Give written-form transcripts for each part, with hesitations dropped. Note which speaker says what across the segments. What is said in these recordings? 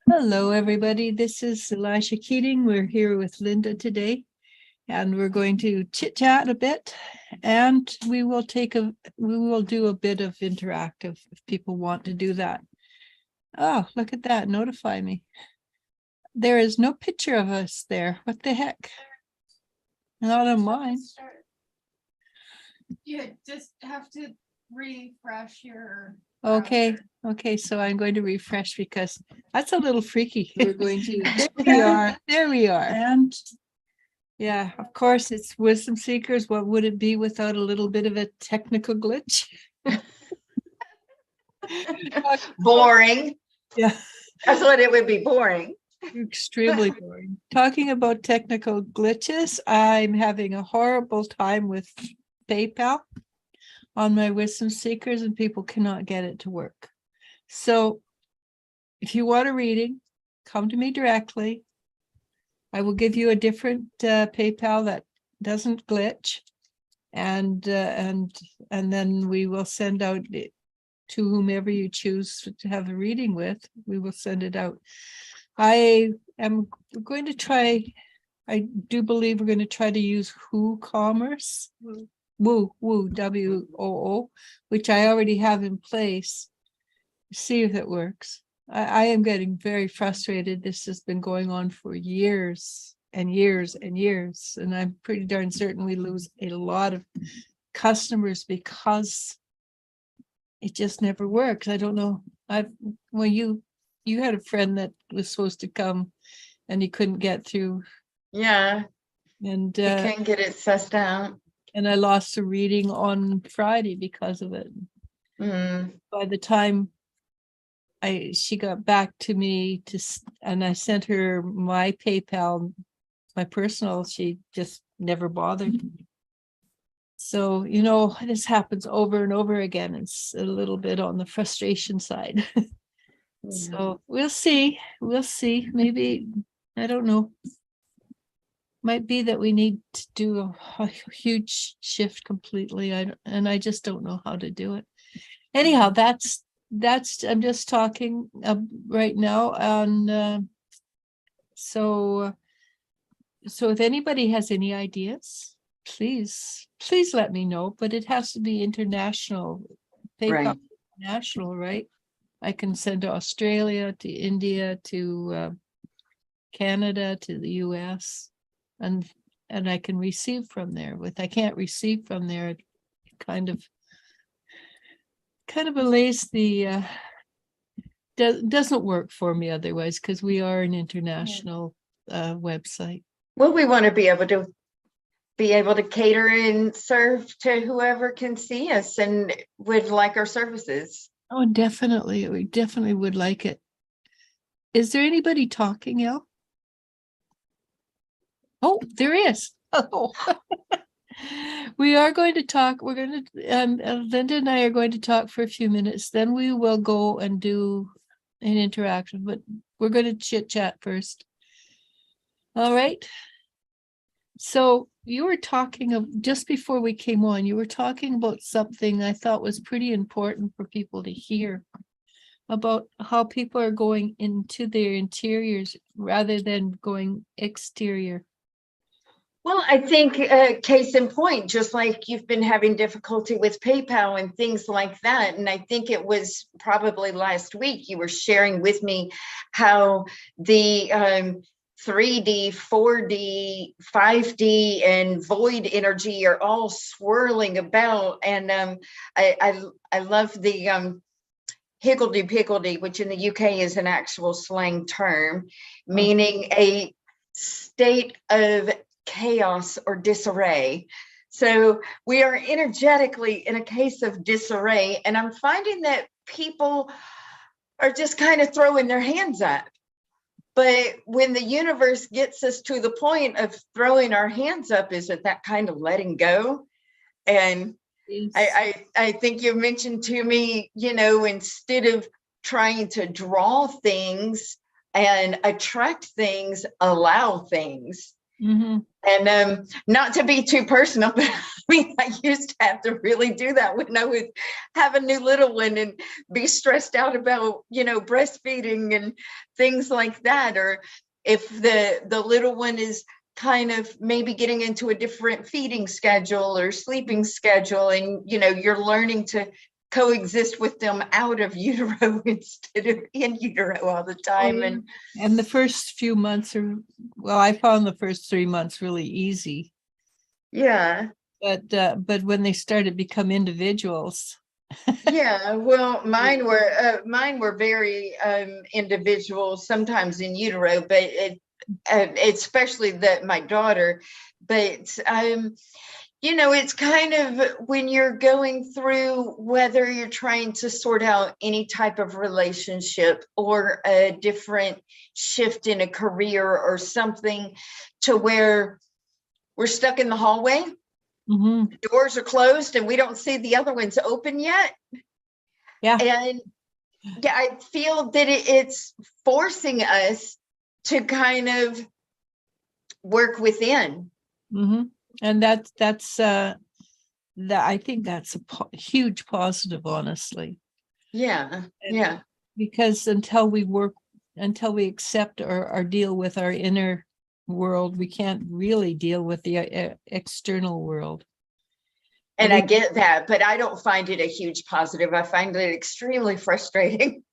Speaker 1: Hello, everybody. This is Eliz-Sha Keating. We're here with Linda today, and we're going to chit chat a bit, and we will do a bit of interactive if people want to do that. Oh, look at that. Notify me. There is no picture of us there. What the heck? Not on mine.
Speaker 2: You just have to refresh your
Speaker 1: Okay.
Speaker 2: browser.
Speaker 1: Okay, so I'm going to refresh because that's a little freaky. We're going to, there we are. And yeah, of course, it's Wisdom Seekers. What would it be without a little bit of a technical glitch?
Speaker 3: Boring.
Speaker 1: Yeah,
Speaker 3: That's what it would be, boring.
Speaker 1: extremely boring. Talking about technical glitches, I'm having a horrible time with PayPal on my Wisdom Seekers, and people cannot get it to work. So if you want a reading, come to me directly. I will give you a different PayPal that doesn't glitch, and then we will send out to whomever you choose to have a reading with. We will send it out. I am going to try. I do believe we're going to try to use WooCommerce, Woo WOO, which I already have in place. See if it works. I am getting very frustrated. This has been going on for years and years and years, and I'm pretty darn certain we lose a lot of customers because it just never works. I don't know. You had a friend that was supposed to come and he couldn't get through,
Speaker 3: Yeah,
Speaker 1: and
Speaker 3: you can't get it sussed out.
Speaker 1: I lost a reading on Friday because of it. By the time she got back to me and I sent her my PayPal, my personal, she just never bothered. So, this happens over and over again. It's a little bit on the frustration side. So we'll see. Maybe, I don't know. Might be that we need to do a huge shift completely. I just don't know how to do it. Anyhow, that's I'm just talking right now. And so if anybody has any ideas, please let me know, but it has to be international.
Speaker 3: Right.
Speaker 1: International, right? I can send to Australia, to India, to Canada, to the US, and I can receive from there. I can't receive from there, it kind of allays the doesn't work for me otherwise, because we are an international website.
Speaker 3: Well, we want to be able to cater and serve to whoever can see us and would like our services.
Speaker 1: Oh, definitely. We definitely would like it. Is there anybody talking, El? Oh, there is. Oh. We are going to talk. We're going to, Linda and I are going to talk for a few minutes. Then we will go and do an interaction, but we're going to chit chat first. All right. So you were talking just before we came on, you were talking about something I thought was pretty important for people to hear about how people are going into their interiors rather than going exterior.
Speaker 3: Well, I think case in point, just like you've been having difficulty with PayPal and things like that. And I think it was probably last week you were sharing with me how the 3D, 4D, 5D, and void energy are all swirling about. And I love the higgledy-piggledy, which in the UK is an actual slang term, meaning a state of chaos or disarray. So we are energetically in a case of disarray, and I'm finding that people are just kind of throwing their hands up. But when the universe gets us to the point of throwing our hands up, is it that kind of letting go? And I think you mentioned to me, instead of trying to draw things and attract things, allow things.
Speaker 1: Mhm.
Speaker 3: And not to be too personal, but I mean, I used to have to really do that when I would have a new little one and be stressed out about, breastfeeding and things like that. Or if the little one is kind of maybe getting into a different feeding schedule or sleeping schedule, and, you're learning to coexist with them out of utero instead of in utero all the time.
Speaker 1: And the first few months well, I found the first 3 months really easy,
Speaker 3: Yeah.
Speaker 1: but when they started to become individuals.
Speaker 3: Yeah, well, mine were very individual, sometimes in utero, but especially my daughter. But it's kind of when you're going through, whether you're trying to sort out any type of relationship or a different shift in a career or something, to where we're stuck in the hallway.
Speaker 1: Mhm.
Speaker 3: Doors are closed and we don't see the other ones open yet.
Speaker 1: Yeah.
Speaker 3: And yeah, I feel that it's forcing us to kind of work within.
Speaker 1: Mhm. And that's that I think that's a huge positive, honestly.
Speaker 3: Yeah. Yeah.
Speaker 1: Because until we accept or deal with our inner world, we can't really deal with the external world.
Speaker 3: And I get that, but I don't find it a huge positive. I find it extremely frustrating.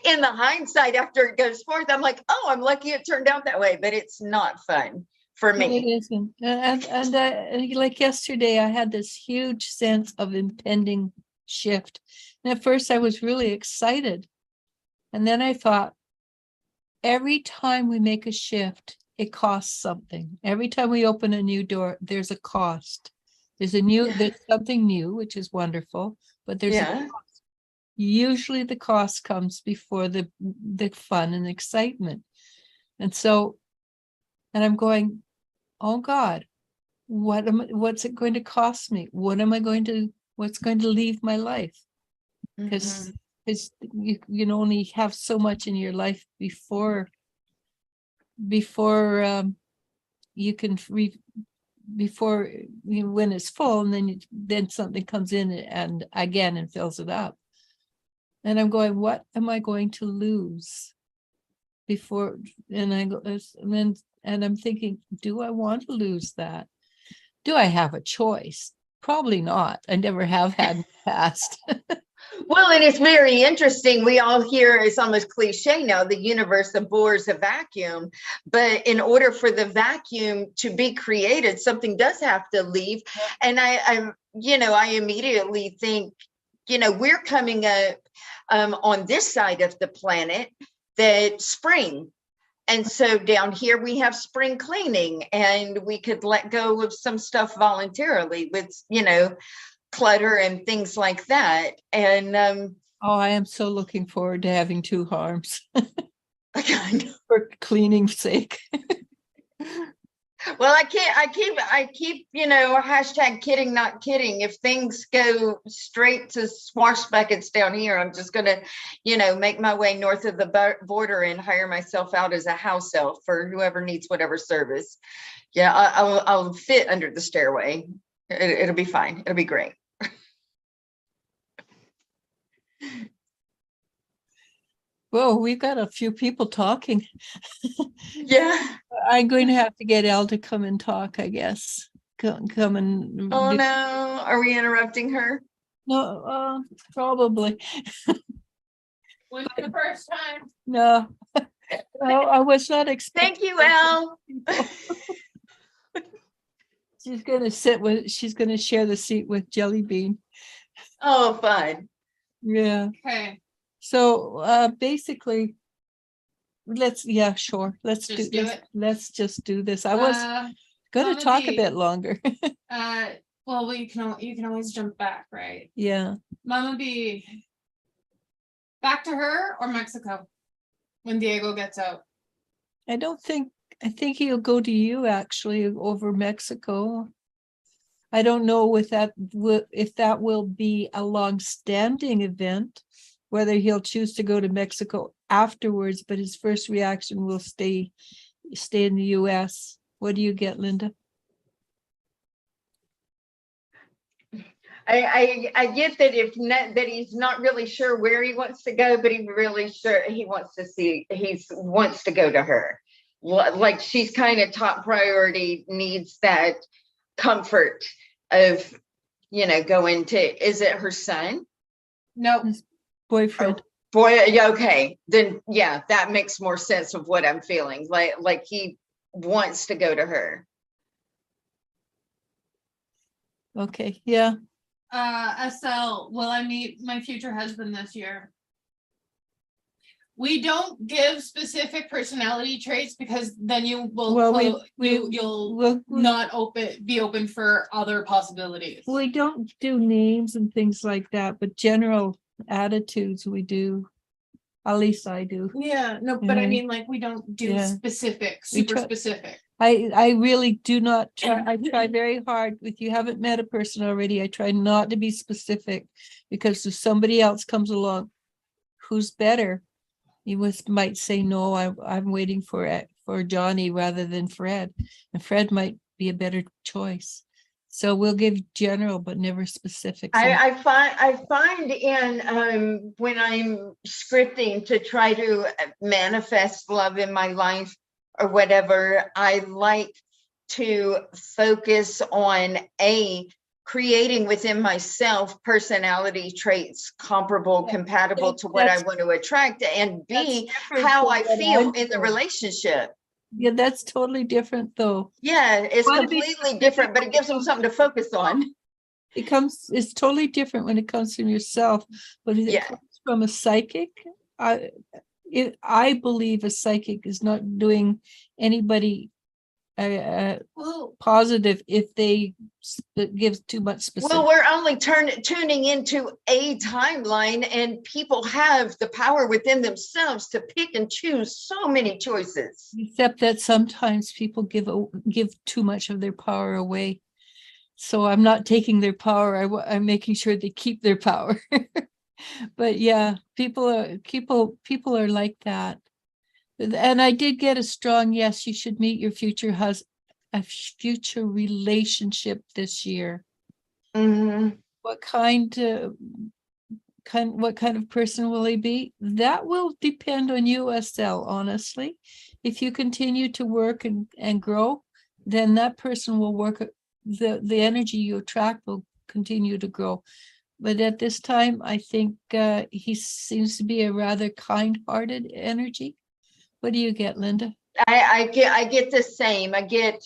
Speaker 3: In the hindsight, after it goes forth, I'm like, oh, I'm lucky it turned out that way, but it's not fun for me.
Speaker 1: It isn't. And like yesterday, I had this huge sense of impending shift. And at first I was really excited. And then I thought, every time we make a shift, it costs something. Every time we open a new door, there's a cost. There's something new, which is wonderful, but there's a cost. Usually the cost comes before the fun and excitement. And I'm going, oh God, what's it going to cost me? What's going to leave my life? Because you can only have so much in your life before you can when it's full, and then something comes in and fills it up. And I'm going, what am I going to lose before? And I go, and I'm thinking, do I want to lose that? Do I have a choice? Probably not. I never have had in the past.
Speaker 3: Well, and it's very interesting. We all hear, it's almost cliche now, the universe abhors a vacuum. But in order for the vacuum to be created, something does have to leave. And I immediately think, we're coming up on this side of the planet, that spring. And so down here we have spring cleaning, and we could let go of some stuff voluntarily with, clutter and things like that. And
Speaker 1: I am so looking forward to having 2 arms for cleaning's sake.
Speaker 3: Well, I keep, hashtag kidding, not kidding. If things go straight to swash buckets down here, I'm just going to, make my way north of the border and hire myself out as a house elf for whoever needs whatever service. Yeah, I'll fit under the stairway. It'll be fine. It'll be great.
Speaker 1: Well, we've got a few people talking.
Speaker 3: Yeah.
Speaker 1: I'm going to have to get Elle to come and talk, I guess. Come and.
Speaker 3: Oh no, are we interrupting her?
Speaker 1: No, probably.
Speaker 2: Was the first time?
Speaker 1: No, I was not expecting.
Speaker 3: Thank you, Elle.
Speaker 1: She's going to share the seat with Jelly Bean.
Speaker 3: Oh, fun.
Speaker 1: Yeah.
Speaker 2: Okay.
Speaker 1: So basically, let's do
Speaker 2: it.
Speaker 1: Let's just do this. I was going to talk a bit longer.
Speaker 2: Well, you can always jump back, right?
Speaker 1: Yeah.
Speaker 2: Mama be back to her or Mexico when Diego gets out?
Speaker 1: I think he'll go to you actually over Mexico. I don't know if that will be a long-standing event, whether he'll choose to go to Mexico afterwards, but his first reaction will stay in the US What do you get, Linda?
Speaker 3: I get that that he's not really sure where he wants to go, but he's really sure he wants to go to her. Like she's kind of top priority, needs that comfort of, going to, is it her son?
Speaker 2: No,
Speaker 1: Boyfriend.
Speaker 3: Boy, yeah, okay, then yeah, that makes more sense of what I'm feeling. Like he wants to go to her.
Speaker 1: Okay, yeah.
Speaker 2: SL, will I meet my future husband this year? We don't give specific personality traits because then you will
Speaker 1: Well,
Speaker 2: you'll
Speaker 1: we'll-
Speaker 2: not be open for other possibilities.
Speaker 1: We don't do names and things like that, but general attitudes we do. At least I do.
Speaker 2: Yeah, no, but I
Speaker 1: Mhm.
Speaker 2: mean, like, we don't do
Speaker 1: Yeah.
Speaker 2: specific,
Speaker 1: We
Speaker 2: super
Speaker 1: try-
Speaker 2: specific.
Speaker 1: I really do not try. I try very hard. If you haven't met a person already, I try not to be specific, because if somebody else comes along who's better, you might say, no, I'm waiting for Johnny rather than Fred, and Fred might be a better choice. So we'll give general but never specific.
Speaker 3: I find in when I'm scripting to try to manifest love in my life or whatever, I like to focus on creating within myself personality traits comparable, compatible to what I want to attract, and B, how I feel in the relationship.
Speaker 1: Yeah, that's totally different though.
Speaker 3: Yeah, it's
Speaker 1: Wanna be
Speaker 3: completely different, but it gives them something to focus on.
Speaker 1: It's totally different when it comes from yourself, but if it
Speaker 3: Yeah.
Speaker 1: comes from a psychic, I believe a psychic is not doing anybody
Speaker 2: Well,
Speaker 1: positive if they give too much specific.
Speaker 3: Well, we're only tuning into a timeline, and people have the power within themselves to pick and choose so many choices.
Speaker 1: Except that sometimes people give too much of their power away. So I'm not taking their power. I'm making sure they keep their power. But yeah, people are like that. And I did get a strong yes, you should meet your future a future relationship this year.
Speaker 3: Mhm.
Speaker 1: What kind of person will he be? That will depend on you, Estelle, honestly. If you continue to work and grow, then that person will work, the energy you attract will continue to grow. But at this time, I think he seems to be a rather kind-hearted energy. What do you get, Linda?
Speaker 3: I get the same. I get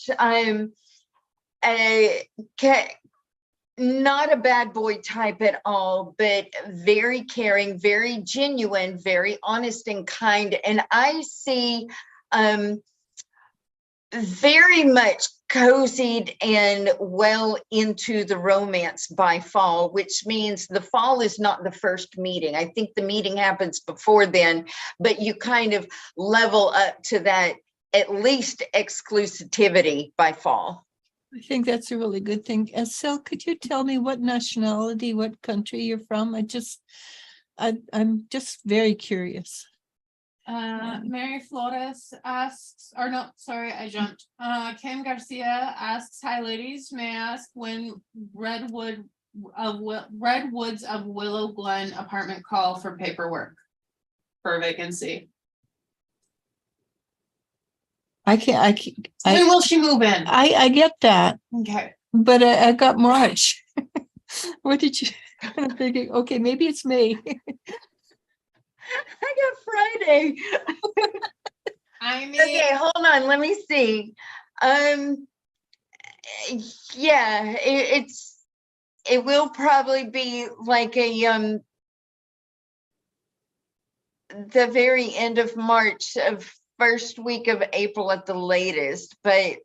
Speaker 3: not a bad boy type at all, but very caring, very genuine, very honest and kind. And I see very much cozied and well into the romance by fall, which means the fall is not the first meeting. I think the meeting happens before then, but you kind of level up to that at least exclusivity by fall.
Speaker 1: I think that's a really good thing. Estelle, could you tell me what nationality, what country you're from? I'm just very curious.
Speaker 2: Mary Flores asks, or no, sorry, I jumped. Kim Garcia asks, hi ladies, may I ask when Redwoods of Willow Glen apartment call for paperwork for a vacancy? When will she move in?
Speaker 1: I get that,
Speaker 2: Okay.
Speaker 1: but I got March. What did you? I'm thinking, okay, maybe it's May.
Speaker 3: I got Friday.
Speaker 2: I mean,
Speaker 3: Okay, hold on, let me see. Yeah, it will probably be like a the very end of March, of first week of April at the latest. But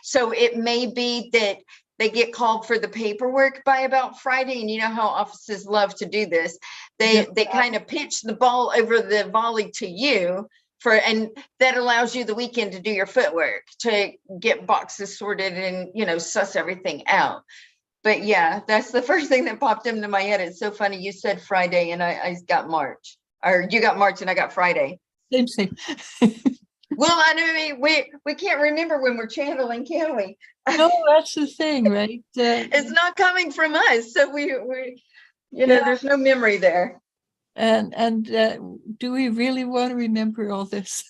Speaker 3: so it may be that they get called for the paperwork by about Friday, and you know how offices love to do this. They kind of pitch the ball over the volley to you and that allows you the weekend to do your footwork, to get boxes sorted and suss everything out. But yeah, that's the first thing that popped into my head. It's so funny you said Friday and I got March, or you got March and I got Friday.
Speaker 1: Same.
Speaker 3: Well, I mean, we can't remember when we're channeling, can we?
Speaker 1: No, that's the thing, right?
Speaker 3: It's not coming from us, so we you know,
Speaker 1: Yeah.
Speaker 3: there's no memory there.
Speaker 1: And do we really want to remember all this?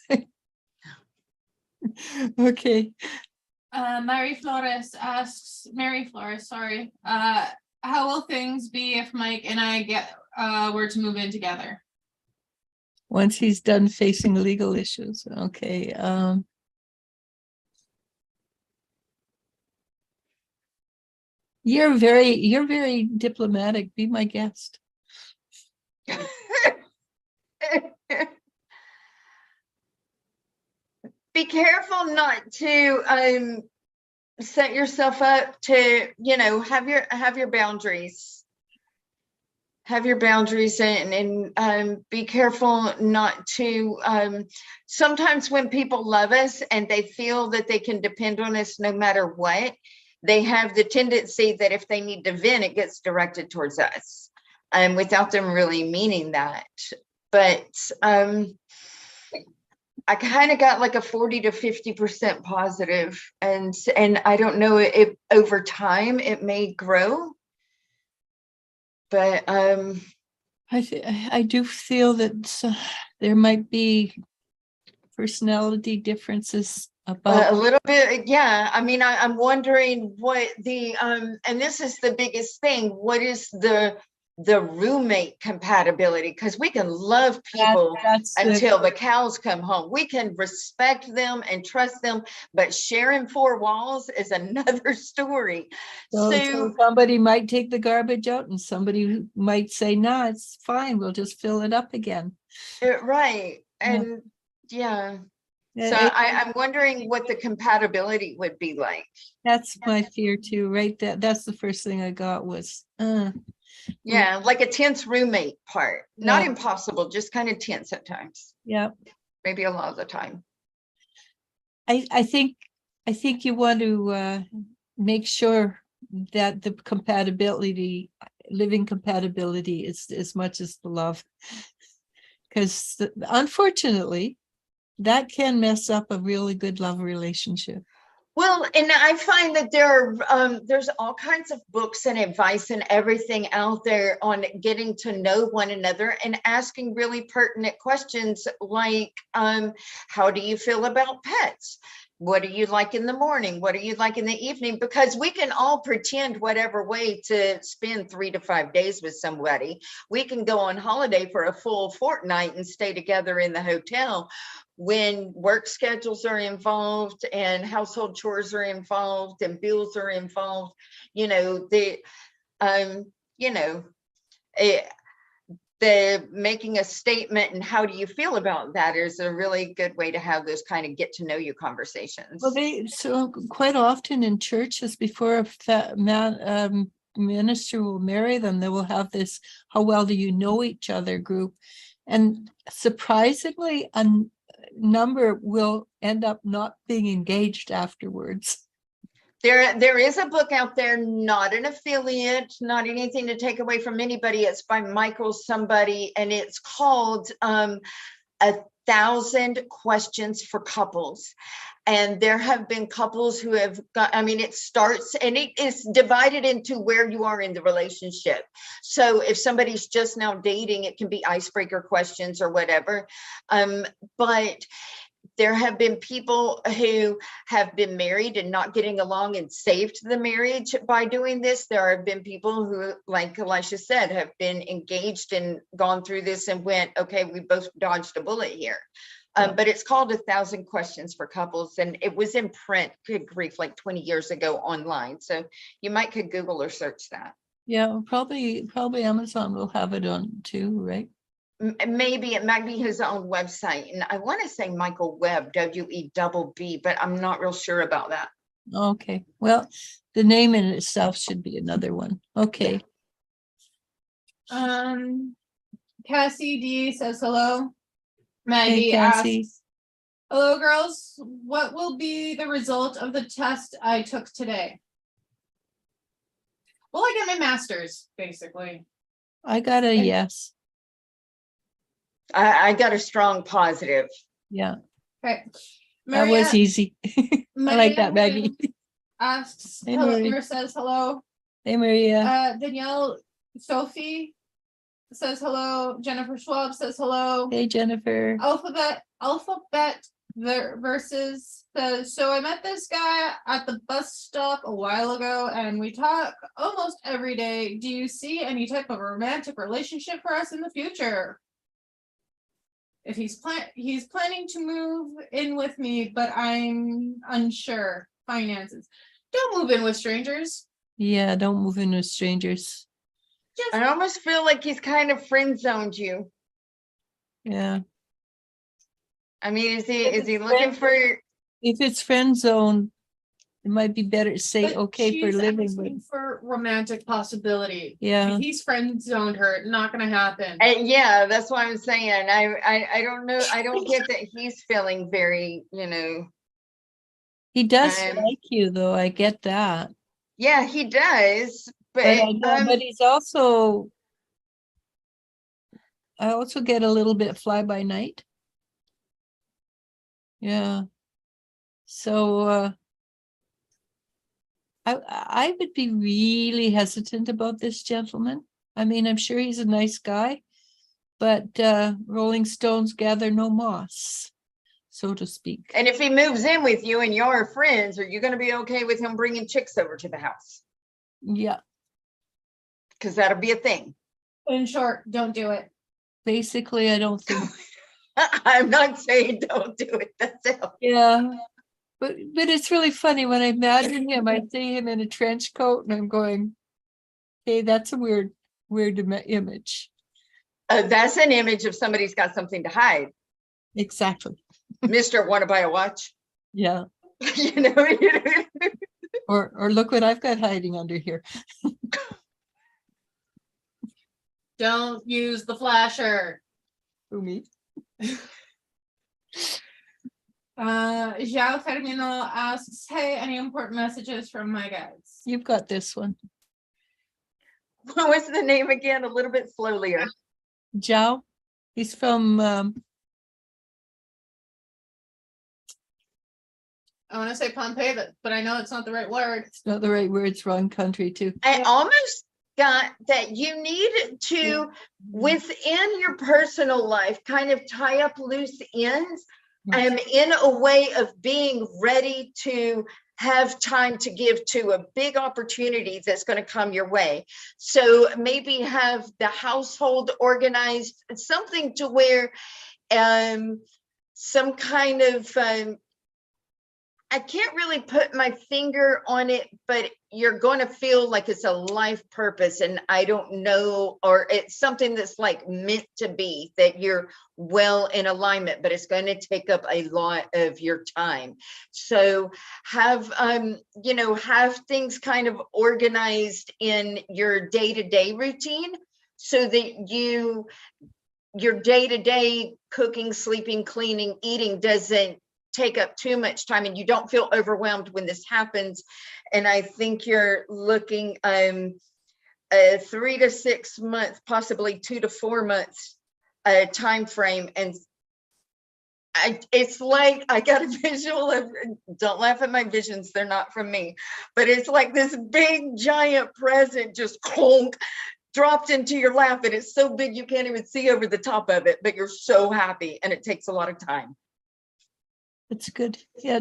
Speaker 1: Okay.
Speaker 2: Mary Flores, sorry. How will things be if Mike and I were to move in together?
Speaker 1: Once he's done facing legal issues. Okay. You're very diplomatic. Be my guest.
Speaker 3: Be careful not to set yourself up to, you know, have your boundaries. Have your boundaries and be careful not to sometimes when people love us and they feel that they can depend on us no matter what, they have the tendency that if they need to vent, it gets directed towards us, without them really meaning that. But I kind of got like a 40 to 50% positive, and I don't know if over time it may grow, but
Speaker 1: I do feel that there might be personality differences about
Speaker 3: a little bit, yeah. I mean, I'm wondering what the and this is the biggest thing. What is the roommate compatibility? Because we can love people until the cows come home. We can respect them and trust them, but sharing four walls is another story.
Speaker 1: So somebody might take the garbage out and somebody might say, no, it's fine, we'll just fill it up again.
Speaker 3: Right. And yeah. So I'm wondering what the compatibility would be like.
Speaker 1: That's my fear too, right? That's the first thing I got was
Speaker 3: yeah, like a tense roommate part. Not impossible, just kind of tense at times.
Speaker 1: Yeah.
Speaker 3: Maybe a lot of the time.
Speaker 1: I think you want to make sure that the living compatibility is as much as the love. Because unfortunately, that can mess up a really good love relationship.
Speaker 3: Well, and I find that there's all kinds of books and advice and everything out there on getting to know one another and asking really pertinent questions like, how do you feel about pets? What do you like in the morning? What do you like in the evening? Because we can all pretend whatever way to spend 3 to 5 days with somebody. We can go on holiday for a full fortnight and stay together in the hotel. When work schedules are involved and household chores are involved and bills are involved, you know, the making a statement and how do you feel about that is a really good way to have those kind of get to know you conversations.
Speaker 1: Well, so quite often in churches before a minister will marry them, they will have this how well do you know each other group, and surprisingly a number will end up not being engaged afterwards.
Speaker 3: There is a book out there, not an affiliate, not anything to take away from anybody. It's by Michael somebody, and it's called 1,000 Questions for Couples. And there have been couples who have got, I mean, it starts and it is divided into where you are in the relationship. So if somebody's just now dating, it can be icebreaker questions or whatever. But there have been people who have been married and not getting along and saved the marriage by doing this. There have been people who, like Eliz-Sha said, have been engaged and gone through this and went, okay, we both dodged a bullet here. But it's called 1,000 Questions for Couples, and it was in print, good grief, like 20 years ago online. So you might could Google or search that.
Speaker 1: Yeah, probably Amazon will have it on too, right?
Speaker 3: Maybe it might be his own website. And I want to say Michael Webb, W-E-B-B, but I'm not real sure about that.
Speaker 1: Okay, well, the name in itself should be another one. Okay.
Speaker 2: Cassie D says hello.
Speaker 1: Hey,
Speaker 2: Maggie
Speaker 1: Cassie.
Speaker 2: asks, hello girls, what will be the result of the test I took today? Well, I get my master's, basically.
Speaker 1: I got a yes.
Speaker 3: I got a strong positive.
Speaker 1: Yeah.
Speaker 2: Okay.
Speaker 1: That was
Speaker 2: Maria,
Speaker 1: easy. I like that,
Speaker 2: Maria
Speaker 1: Maggie.
Speaker 2: asks,
Speaker 1: Hey,
Speaker 2: hello,
Speaker 1: Marie.
Speaker 2: or says hello.
Speaker 1: Hey, Maria.
Speaker 2: Danielle Sophie says hello. Jennifer Schwab says hello.
Speaker 1: Hey, Jennifer.
Speaker 2: Alphabet versus says, so I met this guy at the bus stop a while ago and we talk almost every day. Do you see any type of romantic relationship for us in the future? If he's planning to move in with me, but I'm unsure. Finances. Don't move in with strangers.
Speaker 1: Yeah, don't move in with strangers.
Speaker 2: Just
Speaker 3: I almost feel like he's kind of friend zoned you.
Speaker 1: Yeah.
Speaker 3: I mean, is he
Speaker 1: If it's
Speaker 3: looking for?
Speaker 1: If it's friend zone, it might be better to say
Speaker 2: but
Speaker 1: okay for
Speaker 2: she's
Speaker 1: living
Speaker 2: asking
Speaker 1: with.
Speaker 2: for romantic possibility.
Speaker 1: Yeah.
Speaker 2: If he's friend zoned her, not gonna happen.
Speaker 3: Yeah, that's what I'm saying. I don't know. I don't get that he's feeling very,
Speaker 1: He does
Speaker 3: Um,
Speaker 1: like you though. I get that.
Speaker 3: yeah, he does. But
Speaker 1: But he's also, I also get a little bit fly by night. Yeah. So I would be really hesitant about this gentleman. I mean, I'm sure he's a nice guy, but Rolling Stones gather no moss, so to speak.
Speaker 3: and if he moves in with you and you're friends, are you going to be okay with him bringing chicks over to the house?
Speaker 1: Yeah.
Speaker 3: Because that'll be a thing.
Speaker 2: In short, don't do it.
Speaker 1: Basically, I don't think.
Speaker 3: I'm not saying don't do it. That's it.
Speaker 1: Yeah. But it's really funny when I imagine him, I see him in a trench coat and I'm going, hey, that's a weird image.
Speaker 3: That's an image of somebody's got something to hide.
Speaker 1: Exactly.
Speaker 3: Mr. Want to buy a watch?
Speaker 1: Yeah.
Speaker 3: you know.
Speaker 1: Or look what I've got hiding under here.
Speaker 2: Don't use the flasher.
Speaker 1: For me.
Speaker 2: João Termino asks, hey, any important messages from my guides?
Speaker 1: You've got this one.
Speaker 3: What was the name again? A little bit slowlier.
Speaker 1: Zhao. He's from
Speaker 2: I want to say Pompeii, but I know it's not the right word.
Speaker 1: it's not the right word, it's wrong country too.
Speaker 3: I almost got that you need to, within your personal life, kind of tie up loose ends. In a way of being ready to have time to give to a big opportunity that's going to come your way. So maybe have the household organized, something to where some kind of I can't really put my finger on it, but you're going to feel like it's a life purpose. And I don't know, or it's something that's like meant to be, that you're well in alignment, but it's going to take up a lot of your time. So have, have things kind of organized in your day-to-day routine so that your day-to-day cooking, sleeping, cleaning, eating doesn't take up too much time and you don't feel overwhelmed when this happens. And I think you're looking a 3 to 6 months, possibly 2 to 4 months time frame. And it's like I got a visual of, don't laugh at my visions, they're not from me, but it's like this big giant present just clunk dropped into your lap, and it's so big you can't even see over the top of it, but you're so happy, and it takes a lot of time.
Speaker 1: It's good. Yeah,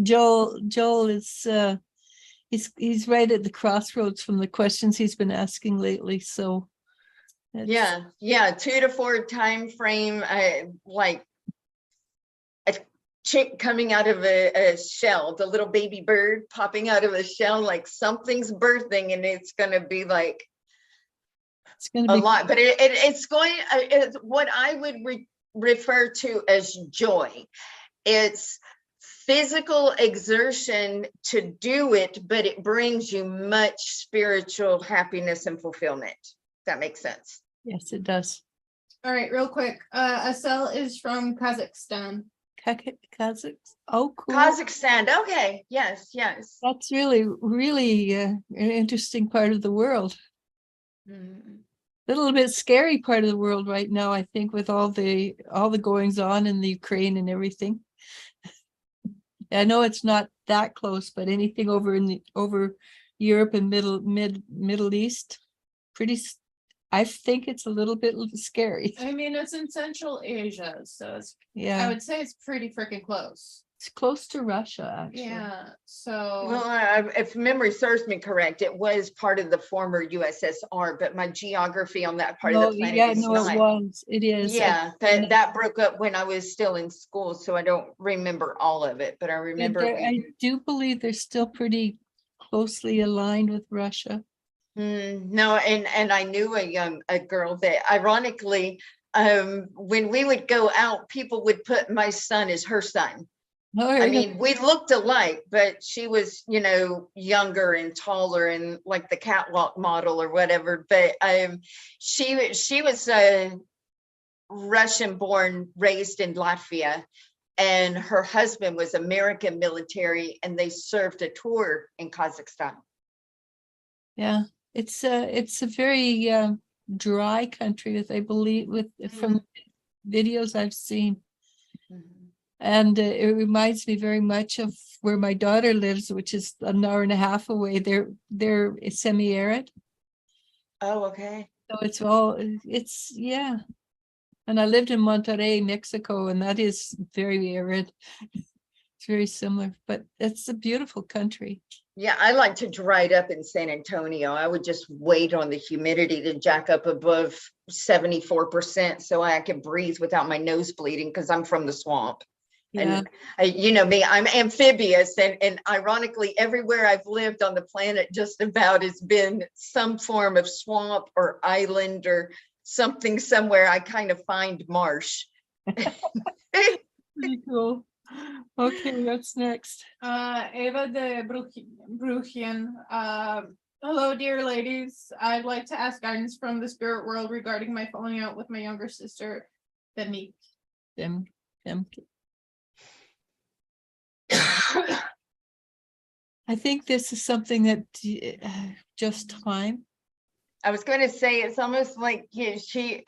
Speaker 1: Joel is he's right at the crossroads from the questions he's been asking lately. So
Speaker 3: yeah, 2 to 4 time frame, like a chick coming out of a shell, the little baby bird popping out of a shell, like something's birthing, and it's gonna be like
Speaker 1: it's going to be
Speaker 3: a lot, but it's going, it's what I would refer to as joy. It's physical exertion to do it, but it brings you much spiritual happiness and fulfillment. That makes sense.
Speaker 1: Yes, it does.
Speaker 2: All right, real quick. Asel is from Kazakhstan.
Speaker 1: Kazakh. Oh, cool.
Speaker 3: Kazakhstan. Okay. Yes.
Speaker 1: That's really an interesting part of the world. little bit scary part of the world right now, I think, with all the goings on in the Ukraine and everything. I know it's not that close, but anything over Europe and Middle East, I think it's a little bit scary.
Speaker 2: I mean, it's in Central Asia, so I
Speaker 1: Yeah,
Speaker 2: would say it's pretty freaking close.
Speaker 1: it's close to Russia, actually.
Speaker 2: Yeah, so
Speaker 3: Well, if memory serves me correct, it was part of the former USSR, but my geography on that part of
Speaker 1: No,
Speaker 3: the planet
Speaker 1: yeah,
Speaker 3: is
Speaker 1: no,
Speaker 3: not.
Speaker 1: it was. It is.
Speaker 3: Yeah, that broke up when I was still in school, so I don't remember all of it, but I remember.
Speaker 1: I do believe they're still pretty closely aligned with Russia.
Speaker 3: No, and I knew a girl that ironically, when we would go out, people would put my son as her son. I mean, we looked alike, but she was, younger and taller and like the catwalk model or whatever. But she was Russian born, raised in Latvia, and her husband was American military, and they served a tour in Kazakhstan.
Speaker 1: Yeah, it's a very dry country, as I believe, from videos I've seen. And it reminds me very much of where my daughter lives, which is an hour and a half away. They're semi-arid.
Speaker 3: Oh, okay.
Speaker 1: So yeah. And I lived in Monterrey, Mexico, and that is very arid. It's very similar, but it's a beautiful country.
Speaker 3: Yeah, I like to dry it up in San Antonio. I would just wait on the humidity to jack up above 74% so I can breathe without my nose bleeding, because I'm from the swamp.
Speaker 1: Yeah.
Speaker 3: And you know me, I'm amphibious, and ironically, everywhere I've lived on the planet just about has been some form of swamp or island or something somewhere I kind of find marsh.
Speaker 1: Pretty cool. Okay, what's next?
Speaker 2: Eva de Bruchian. Hello, dear ladies. I'd like to ask guidance from the spirit world regarding my falling out with my younger sister, Demi.
Speaker 1: Them. I think this is something that just time.
Speaker 3: I was going to say, it's almost like she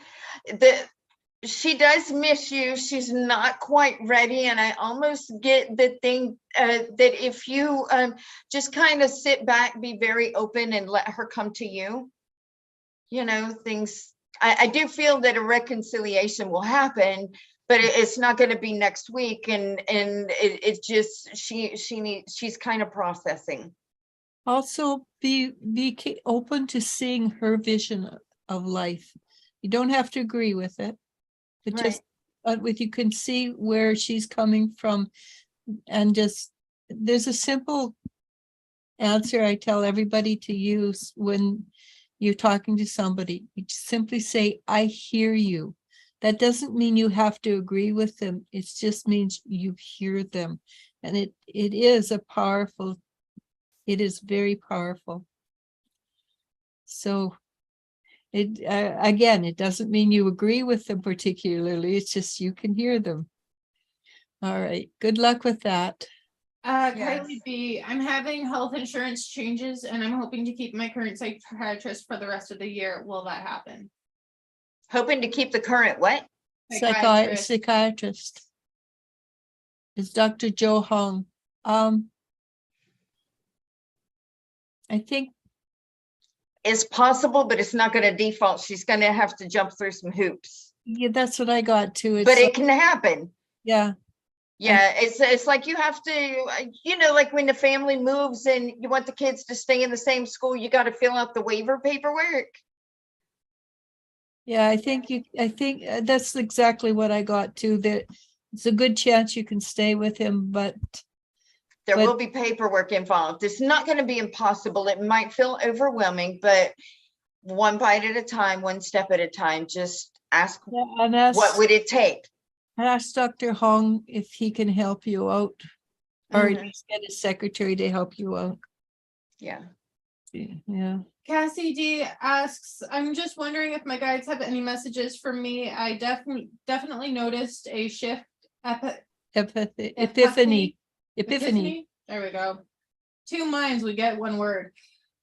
Speaker 3: does miss you. She's not quite ready, and I almost get the thing that if you just kind of sit back, be very open, and let her come to you, things. I do feel that a reconciliation will happen, but it's not going to be next week, and it's just she's kind of processing.
Speaker 1: Also, be open to seeing her vision of life. You don't have to agree with it, but just you can see where she's coming from, and just there's a simple answer I tell everybody to use when you're talking to somebody. You simply say, "I hear you." That doesn't mean you have to agree with them. It just means you hear them, and it is it is very powerful. So it again, it doesn't mean you agree with them particularly. It's just you can hear them. All right. Good luck with that.
Speaker 2: Kylie B, I'm having health insurance changes, and I'm hoping to keep my current psychiatrist for the rest of the year. Will that happen?
Speaker 3: Hoping to keep the current what?
Speaker 1: Psychiatrist. It's Dr. Joe Hong. I think
Speaker 3: it's possible, but it's not going to default. She's going to have to jump through some hoops.
Speaker 1: Yeah, that's what I got too.
Speaker 3: But it can happen.
Speaker 1: Yeah.
Speaker 3: Yeah, it's like you have to, like when the family moves and you want the kids to stay in the same school, you got to fill out the waiver paperwork.
Speaker 1: Yeah, I think that's exactly what I got too. That it's a good chance you can stay with him, but
Speaker 3: there will be paperwork involved. It's not going to be impossible. It might feel overwhelming, but one bite at a time, one step at a time. Just ask, what would it take?
Speaker 1: Ask Dr. Hong if he can help you out, or just get a secretary to help you out.
Speaker 3: Yeah.
Speaker 1: Yeah.
Speaker 2: Cassie D asks, I'm just wondering if my guides have any messages for me. I definitely noticed a shift. Epiphany. There we go. 2 minds, we get one word.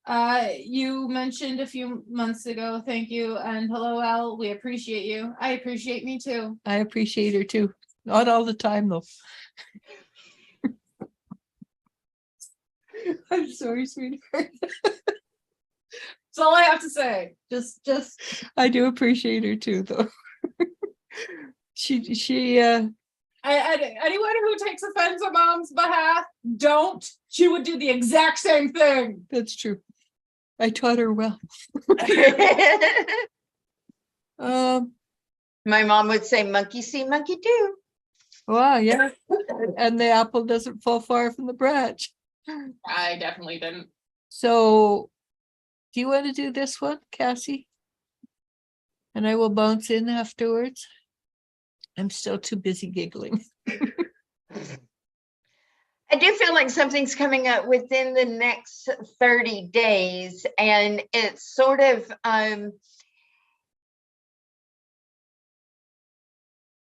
Speaker 2: You mentioned a few months ago, thank you, and hello, Al, we appreciate you. I appreciate me too.
Speaker 1: I appreciate her too. Not all the time though. I'm sorry, sweetheart.
Speaker 2: That's all I have to say. Just
Speaker 1: I do appreciate her too though. She
Speaker 2: anyone who takes offense on Mom's behalf, don't. She would do the exact same thing.
Speaker 1: that's true. I taught her well.
Speaker 3: My mom would say, monkey see, monkey do.
Speaker 1: Wow, yeah. And the apple doesn't fall far from the branch.
Speaker 2: I definitely didn't.
Speaker 1: So do you want to do this one, Cassie? And I will bounce in afterwards. I'm still too busy giggling.
Speaker 3: I do feel like something's coming up within the next 30 days, and it's sort of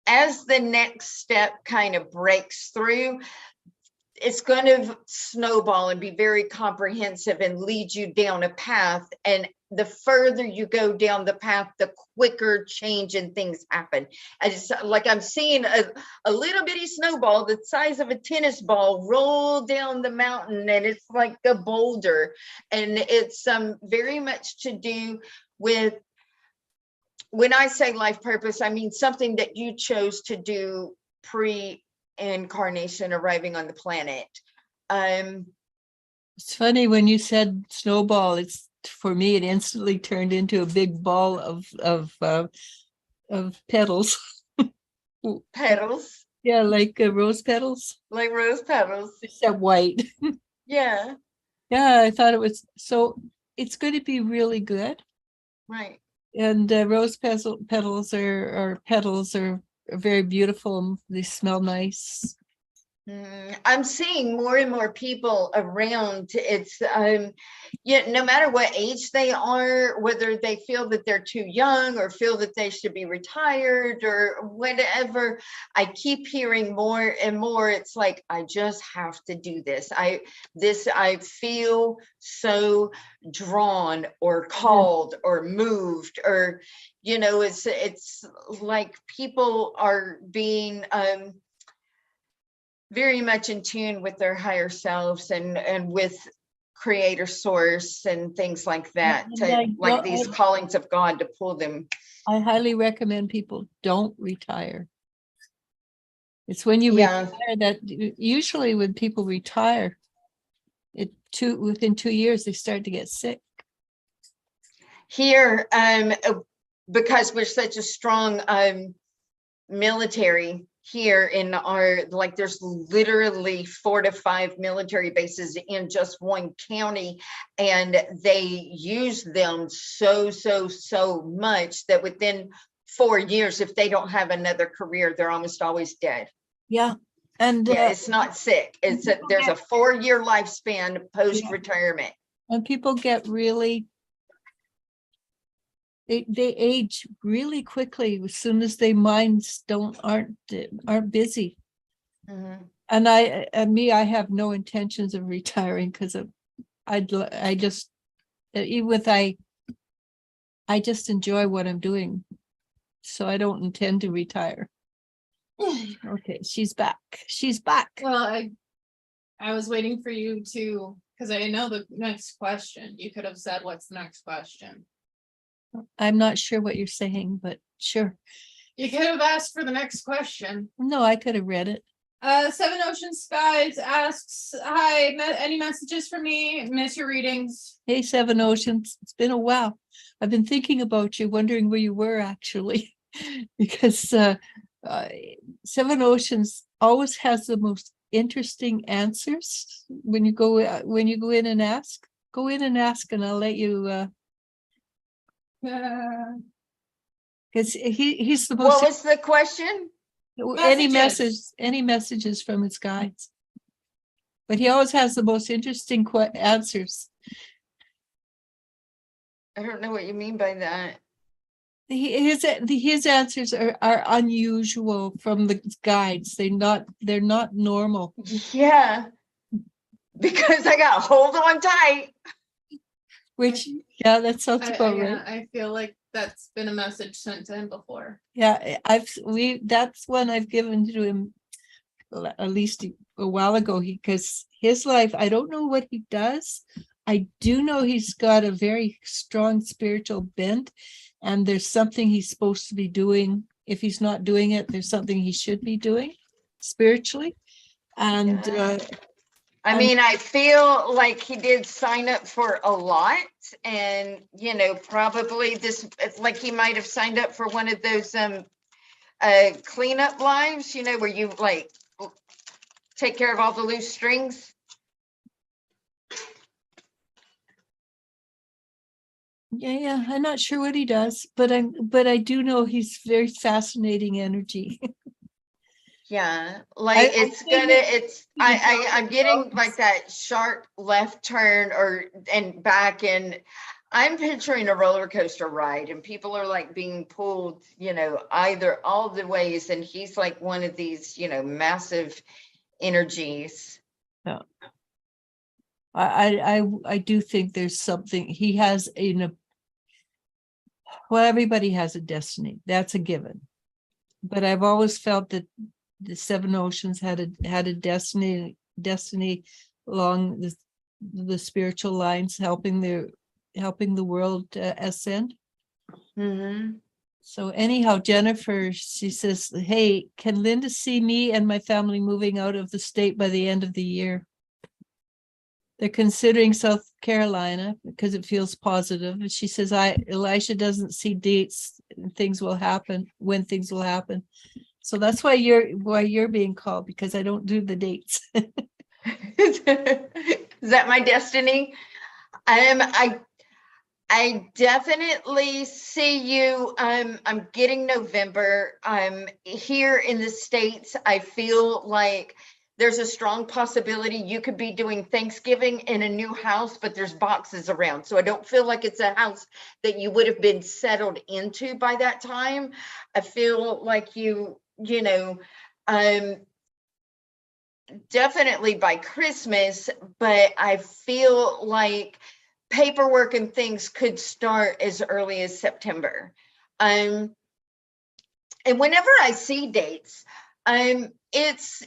Speaker 3: as the next step kind of breaks through, it's going to snowball and be very comprehensive and lead you down a path. And the further you go down the path, the quicker change and things happen. And it's like I'm seeing a little bitty snowball the size of a tennis ball roll down the mountain, and it's like a boulder. And it's very much to do with, when I say life purpose, I mean something that you chose to do pre-incarnation, arriving on the planet.
Speaker 1: It's funny when you said snowball, it's for me, it instantly turned into a big ball of petals.
Speaker 3: Petals.
Speaker 1: Yeah, like rose petals.
Speaker 3: Like rose petals.
Speaker 1: Except white.
Speaker 3: Yeah.
Speaker 1: Yeah, I thought it was, so it's going to be really good.
Speaker 3: Right.
Speaker 1: And rose petals are very beautiful. They smell nice.
Speaker 3: I'm seeing more and more people around. It's no matter what age they are, whether they feel that they're too young or feel that they should be retired or whatever, I keep hearing more and more. It's like, I just have to do this. I feel so drawn or called or moved, or it's like people are being very much in tune with their higher selves and with creator source and things like that, like these callings of God to pull them.
Speaker 1: I highly recommend people don't retire. It's when you retire that usually when people retire, within 2 years they start to get sick.
Speaker 3: Here, because we're such a strong military here in our, like, there's literally 4 to 5 military bases in just one county, and they use them so much that within 4 years, if they don't have another career, they're almost always dead.
Speaker 1: Yeah. And
Speaker 3: it's not sick. There's a 4-year lifespan post-retirement.
Speaker 1: And people get really, they age really quickly as soon as their minds aren't busy.
Speaker 3: Mm-hmm.
Speaker 1: And I have no intentions of retiring, because I just enjoy what I'm doing, so I don't intend to retire. Okay, she's back.
Speaker 2: Well, I was waiting for you to, because I know the next question. You could have said, what's the next question?
Speaker 1: I'm not sure what you're saying, but sure.
Speaker 2: You could have asked for the next question.
Speaker 1: No, I could have read it.
Speaker 2: Seven Ocean Skies asks, hi, any messages for me? Miss your readings.
Speaker 1: Hey, Seven Oceans, it's been a while. I've been thinking about you, wondering where you were actually, because Seven Oceans always has the most interesting answers when you go in and ask. Go in and ask, and I'll let you. Because he's the most.
Speaker 3: What was the question?
Speaker 1: Any messages from his guides, but he always has the most interesting answers.
Speaker 3: I don't know what you mean by that.
Speaker 1: His answers are unusual from the guides. They're not normal.
Speaker 3: Yeah, because I got hold on tight.
Speaker 1: which, yeah, that sounds about right.
Speaker 2: I feel like that's been a message sent to him before.
Speaker 1: Yeah, that's one I've given to him at least a while ago, because his life, I don't know what he does. I do know he's got a very strong spiritual bent, and there's something he's supposed to be doing. If he's not doing it, there's something he should be doing spiritually. And
Speaker 3: I mean, I feel like he did sign up for a lot, and probably this, like he might have signed up for one of those cleanup lives, where you like take care of all the loose strings.
Speaker 1: yeah, I'm not sure what he does, but I do know he's very fascinating energy.
Speaker 3: Yeah, like I'm getting like that sharp left turn and back, and I'm picturing a roller coaster ride, and people are like being pulled, either all the ways, and he's like one of these, massive energies.
Speaker 1: Yeah. I do think there's something he has well, everybody has a destiny. That's a given. But I've always felt that the Seven Oceans had a destiny along the spiritual lines, helping the world ascend.
Speaker 3: Mm-hmm.
Speaker 1: So anyhow, Jennifer, she says, hey, can Linda see me and my family moving out of the state by the end of the year? They're considering South Carolina because it feels positive. And she says, Elisha doesn't see dates and when things will happen. So that's why you're being called, because I don't do the dates.
Speaker 3: Is that my destiny? I definitely see you. I'm getting November. I'm here in the States. I feel like there's a strong possibility you could be doing Thanksgiving in a new house, but there's boxes around. So I don't feel like it's a house that you would have been settled into by that time. I feel like definitely by Christmas, but I feel like paperwork and things could start as early as September. And whenever I see dates, it's,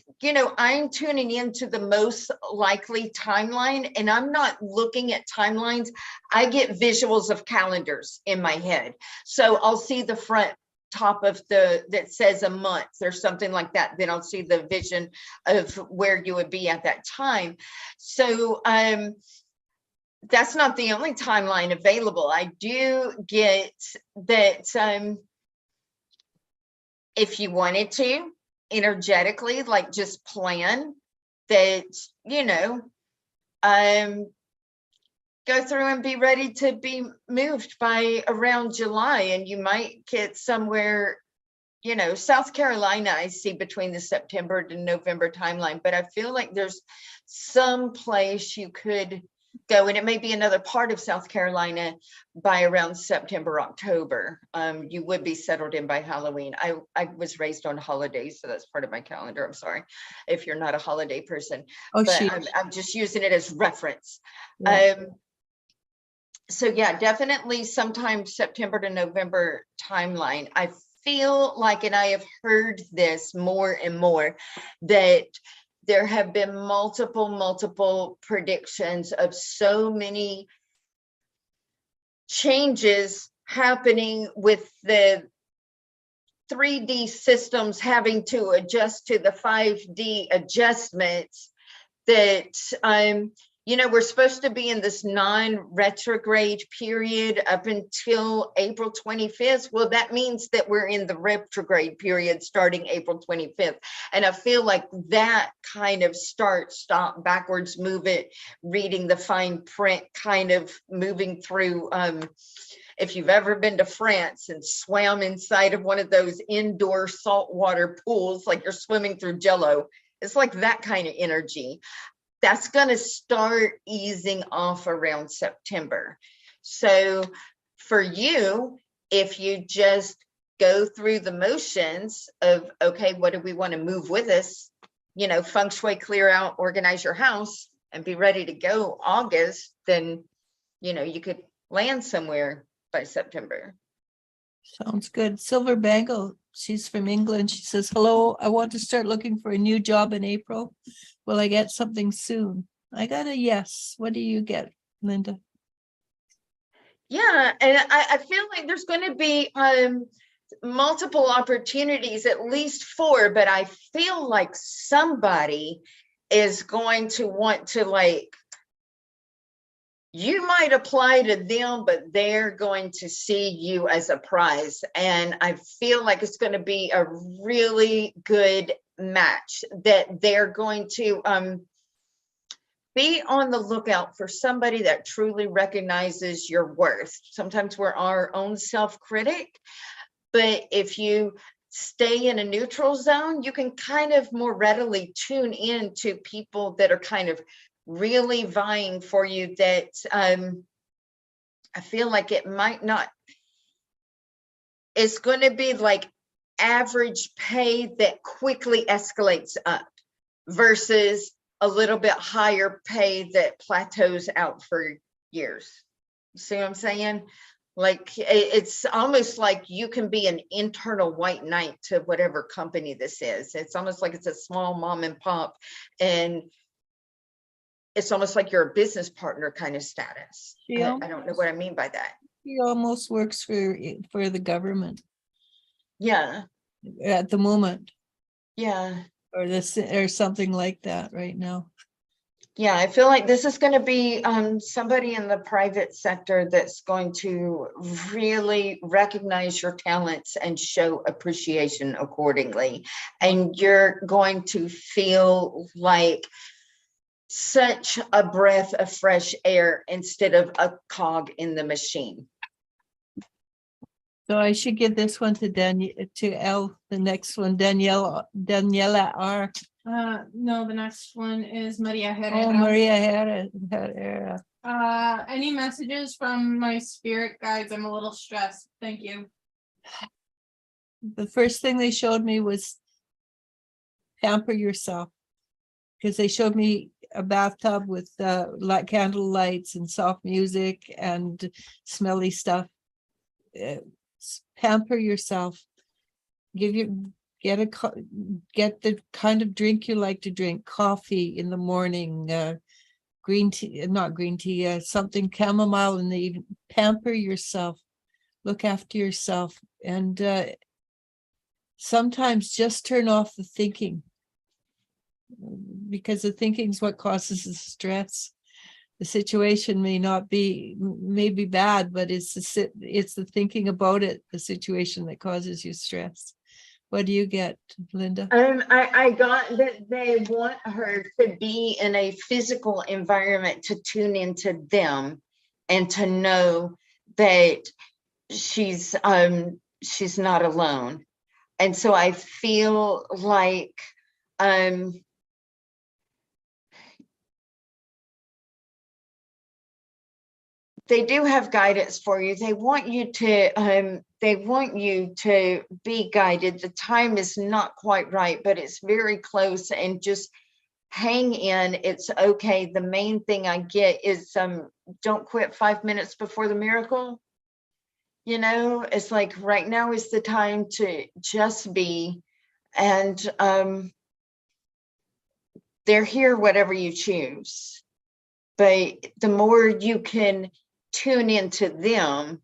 Speaker 3: I'm tuning into the most likely timeline, and I'm not looking at timelines. I get visuals of calendars in my head. So I'll see the front top of that says a month or something like that. Then I'll see the vision of where you would be at that time. So, that's not the only timeline available. I do get that if you wanted to energetically, like just plan that, go through and be ready to be moved by around July, and you might get somewhere, South Carolina, I see between the September to November timeline, but I feel like there's some place you could go, and it may be another part of South Carolina by around September, October. You would be settled in by Halloween. I was raised on holidays, so that's part of my calendar. I'm sorry if you're not a holiday person, but I'm just using it as reference. Yeah. So yeah, definitely sometime September to November timeline. I feel like, and I have heard this more and more, that there have been multiple predictions of so many changes happening with the 3D systems having to adjust to the 5D adjustments that we're supposed to be in this non-retrograde period up until April 25th. Well, that means that we're in the retrograde period starting April 25th. And I feel like that kind of start, stop, backwards, move it, reading the fine print, kind of moving through. If you've ever been to France and swam inside of one of those indoor saltwater pools, like you're swimming through Jello, it's like that kind of energy. That's going to start easing off around September. So for you, if you just go through the motions of, okay, what do we want to move with us? Feng shui, clear out, organize your house, and be ready to go August, then you could land somewhere by September.
Speaker 1: Sounds good. Silver Bangle, she's from England. She says, hello, I want to start looking for a new job in April. Will I get something soon? I got a yes. What do you get, Linda?
Speaker 3: Yeah, and I feel like there's going to be multiple opportunities, at least 4, but I feel like somebody is going to want to, like, you might apply to them, but they're going to see you as a prize. And I feel like it's going to be a really good match, that they're going to be on the lookout for somebody that truly recognizes your worth. Sometimes we're our own self-critic, but if you stay in a neutral zone, you can kind of more readily tune in to people that are kind of really vying for you, that I feel like it might not, it's going to be like average pay that quickly escalates up versus a little bit higher pay that plateaus out for years. See what I'm saying? Like, it's almost like you can be an internal white knight to whatever company this is. It's almost like it's a small mom and pop, and it's almost like you're a business partner kind of status.
Speaker 1: Yeah.
Speaker 3: I don't know what I mean by that.
Speaker 1: She almost works for the government
Speaker 3: Yeah,
Speaker 1: at the moment,
Speaker 3: yeah.
Speaker 1: or this or something like that right now.
Speaker 3: Yeah, I feel like this is going to be somebody in the private sector that's going to really recognize your talents and show appreciation accordingly. And you're going to feel like such a breath of fresh air instead of a cog in the machine.
Speaker 1: So I should give this one to L. The next one, Daniela R.
Speaker 2: No, the next one is Maria
Speaker 1: Oh,
Speaker 2: Herrera.
Speaker 1: Maria Herrera.
Speaker 2: Any messages from my spirit guides? I'm a little stressed. Thank you.
Speaker 1: The first thing they showed me was pamper yourself, because they showed me a bathtub with light candle lights and soft music and smelly stuff. Pamper yourself. Get the kind of drink you like to drink. Coffee in the morning, green tea, not green tea, something chamomile in the evening. Pamper yourself. Look after yourself, and sometimes just turn off the thinking, because the thinking is what causes the stress. The situation may be bad, but it's the thinking about it, the situation, that causes you stress. What do you get, Linda?
Speaker 3: I got that they want her to be in a physical environment to tune into them and to know that she's not alone. And so I feel like they do have guidance for you. They want you to be guided. The time is not quite right, but it's very close, and just hang in. It's okay. The main thing I get is don't quit 5 minutes before the miracle. It's like right now is the time to just be, and they're here whatever you choose. But the more you can tune into them,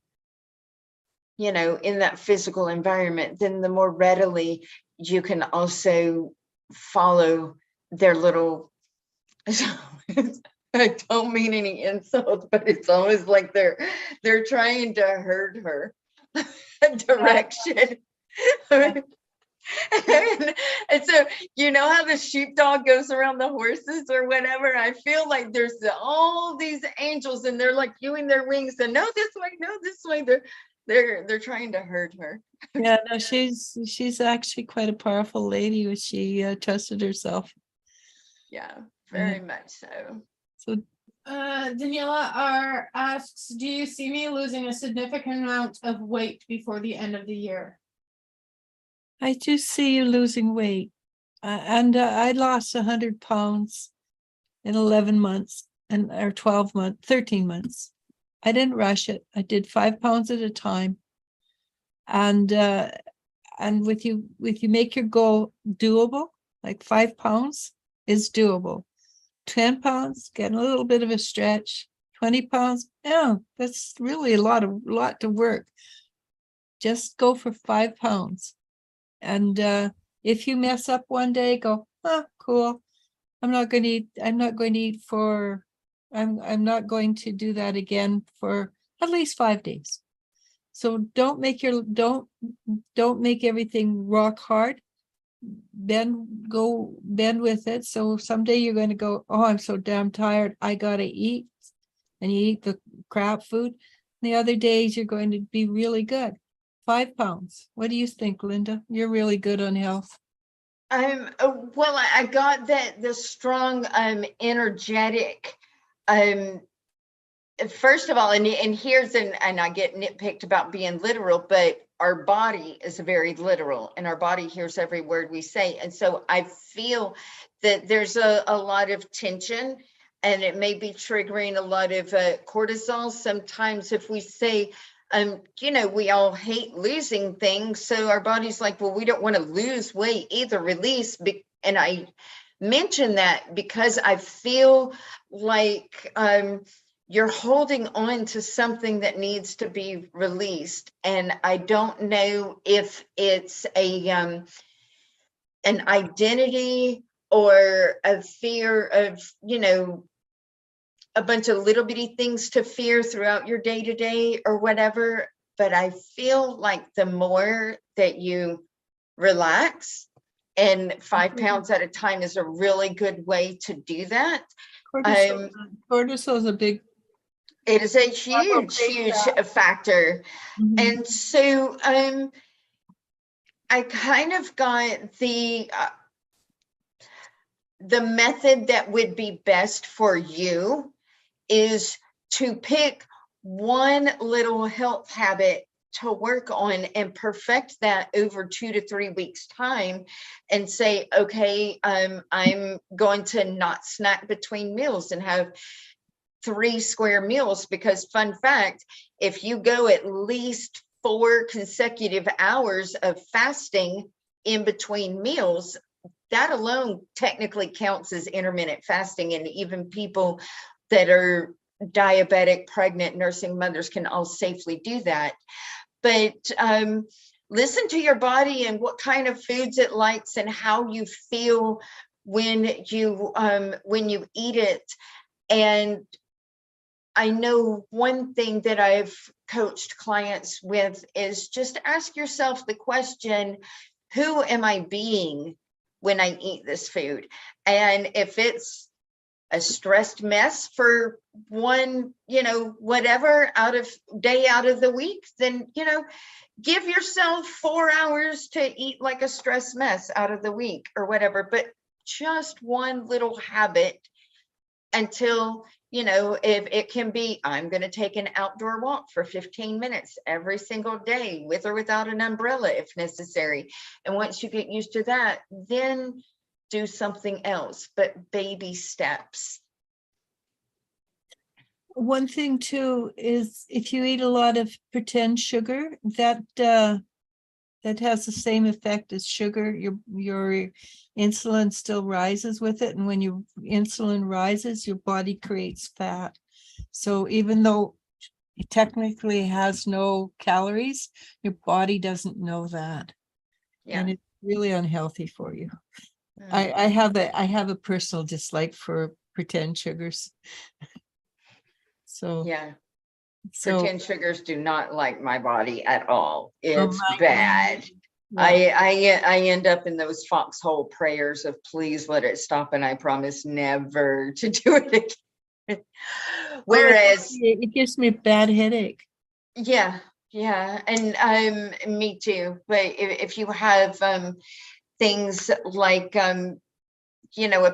Speaker 3: in that physical environment, then the more readily you can also follow their little, I don't mean any insults, but it's almost like they're trying to herd her direction. And so, how the sheepdog goes around the horses or whatever. I feel like there's all these angels, and they're like viewing their wings, and no this way. They're trying to herd her.
Speaker 1: Yeah, no, she's actually quite a powerful lady, which she trusted herself.
Speaker 3: Yeah, very much so.
Speaker 1: So
Speaker 2: Daniela R asks, do you see me losing a significant amount of weight before the end of the year?
Speaker 1: I do see you losing weight, and I lost 100 pounds in 11 months, or 13 months. I didn't rush it. I did 5 pounds at a time. And with you make your goal doable, like 5 pounds is doable. 10 pounds, getting a little bit of a stretch. 20 pounds, yeah, that's really a lot to work. Just go for 5 pounds. And if you mess up one day, go, oh, cool. I'm not going to do that again for at least 5 days. So don't make everything rock hard. Bend with it. So someday you're going to go, oh, I'm so damn tired, I gotta eat. And you eat the crap food. The other days you're going to be really good. 5 pounds. What do you think, Linda? You're really good on health.
Speaker 3: Well, I got the strong, energetic, first of all, and here's and I get nitpicked about being literal, but our body is very literal, and our body hears every word we say. And so I feel that there's a lot of tension, and it may be triggering a lot of cortisol. Sometimes if we say, we all hate losing things. So our body's like, well, we don't want to lose weight either, release. And I mention that because I feel like you're holding on to something that needs to be released. And I don't know if it's an identity or a fear of, a bunch of little bitty things to fear throughout your day to day or whatever. But I feel like the more that you relax, and 5 pounds at a time is a really good way to do that.
Speaker 1: Cortisol is a big.
Speaker 3: It is a huge factor.
Speaker 1: Mm-hmm.
Speaker 3: And so I kind of got the method that would be best for you is to pick one little health habit to work on and perfect that over 2 to 3 weeks time, and say, okay, I'm going to not snack between meals and have 3 square meals, because fun fact, if you go at least 4 consecutive hours of fasting in between meals, that alone technically counts as intermittent fasting. And even people that are diabetic, pregnant, nursing mothers can all safely do that. But listen to your body and what kind of foods it likes and how you feel when you eat it. And I know one thing that I've coached clients with is just ask yourself the question, who am I being when I eat this food? And if it's a stressed mess for one, whatever day out of the week, then, give yourself 4 hours to eat like a stressed mess out of the week or whatever, but just one little habit until, if it can be, I'm going to take an outdoor walk for 15 minutes every single day with or without an umbrella if necessary. And once you get used to that, then do something else, but baby steps.
Speaker 1: One thing too is if you eat a lot of pretend sugar, that has the same effect as sugar. Your insulin still rises with it, and when your insulin rises, your body creates fat. So even though it technically has no calories, your body doesn't know that. Yeah. And it's really unhealthy for you. I have a personal dislike for pretend sugars. So
Speaker 3: pretend sugars do not like my body at all. It's bad. Yeah. I end up in those foxhole prayers of please let it stop, and I promise never to do it again. Whereas
Speaker 1: it gives me a bad headache.
Speaker 3: Yeah, and me too. But if you have things like a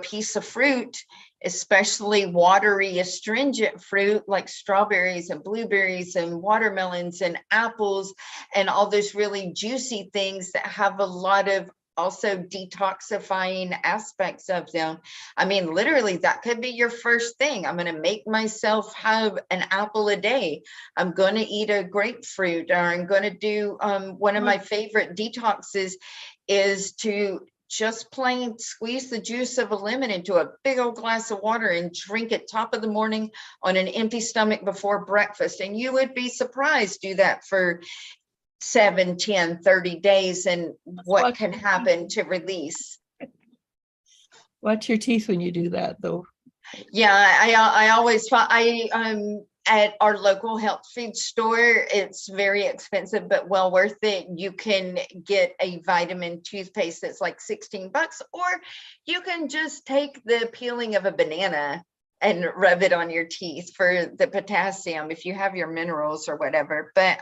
Speaker 3: piece of fruit, especially watery, astringent fruit like strawberries and blueberries and watermelons and apples and all those really juicy things that have a lot of also detoxifying aspects of them. I mean, literally, that could be your first thing. I'm going to make myself have an apple a day. I'm going to eat a grapefruit, or I'm going to do one of my favorite detoxes is to just plain squeeze the juice of a lemon into a big old glass of water and drink it top of the morning on an empty stomach before breakfast. And you would be surprised, do that for 7, 10, 30 days and what can happen to release.
Speaker 1: Watch your teeth when you do that, though.
Speaker 3: Yeah, I always at our local health food store, it's very expensive, but well worth it. You can get a vitamin toothpaste that's like $16, or you can just take the peeling of a banana and rub it on your teeth for the potassium if you have your minerals or whatever. But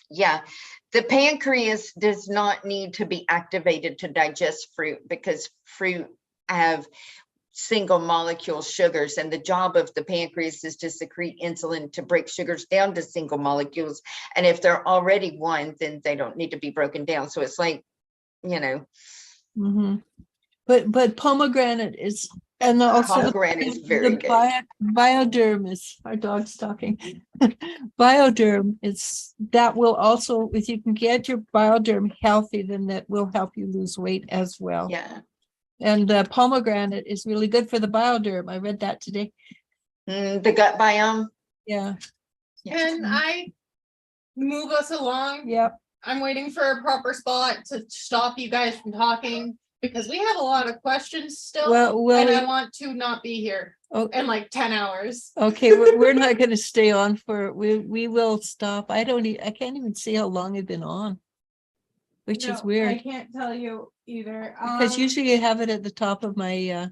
Speaker 3: yeah, the pancreas does not need to be activated to digest fruit, because fruit have single molecule sugars, and the job of the pancreas is to secrete insulin to break sugars down to single molecules. And if they're already one, then they don't need to be broken down. So it's like, you know.
Speaker 1: Mm-hmm. But pomegranate is, and also
Speaker 3: pomegranate is very good.
Speaker 1: Bioderm is, our dog's talking. Bioderm is, that will also, if you can get your Bioderm healthy, then that will help you lose weight as well.
Speaker 3: Yeah.
Speaker 1: And pomegranate is really good for the Bioderm. I read that today.
Speaker 3: The gut biome.
Speaker 1: Yeah.
Speaker 2: Can I move us along?
Speaker 1: Yep.
Speaker 2: I'm waiting for a proper spot to stop you guys from talking, because we have a lot of questions still.
Speaker 1: Well,
Speaker 2: and I want to not be here in like 10 hours.
Speaker 1: Okay, we're not going to stay on for, we will stop. I can't even see how long I've been on, which is weird.
Speaker 2: I can't tell you either.
Speaker 1: Because usually I have it at the top of my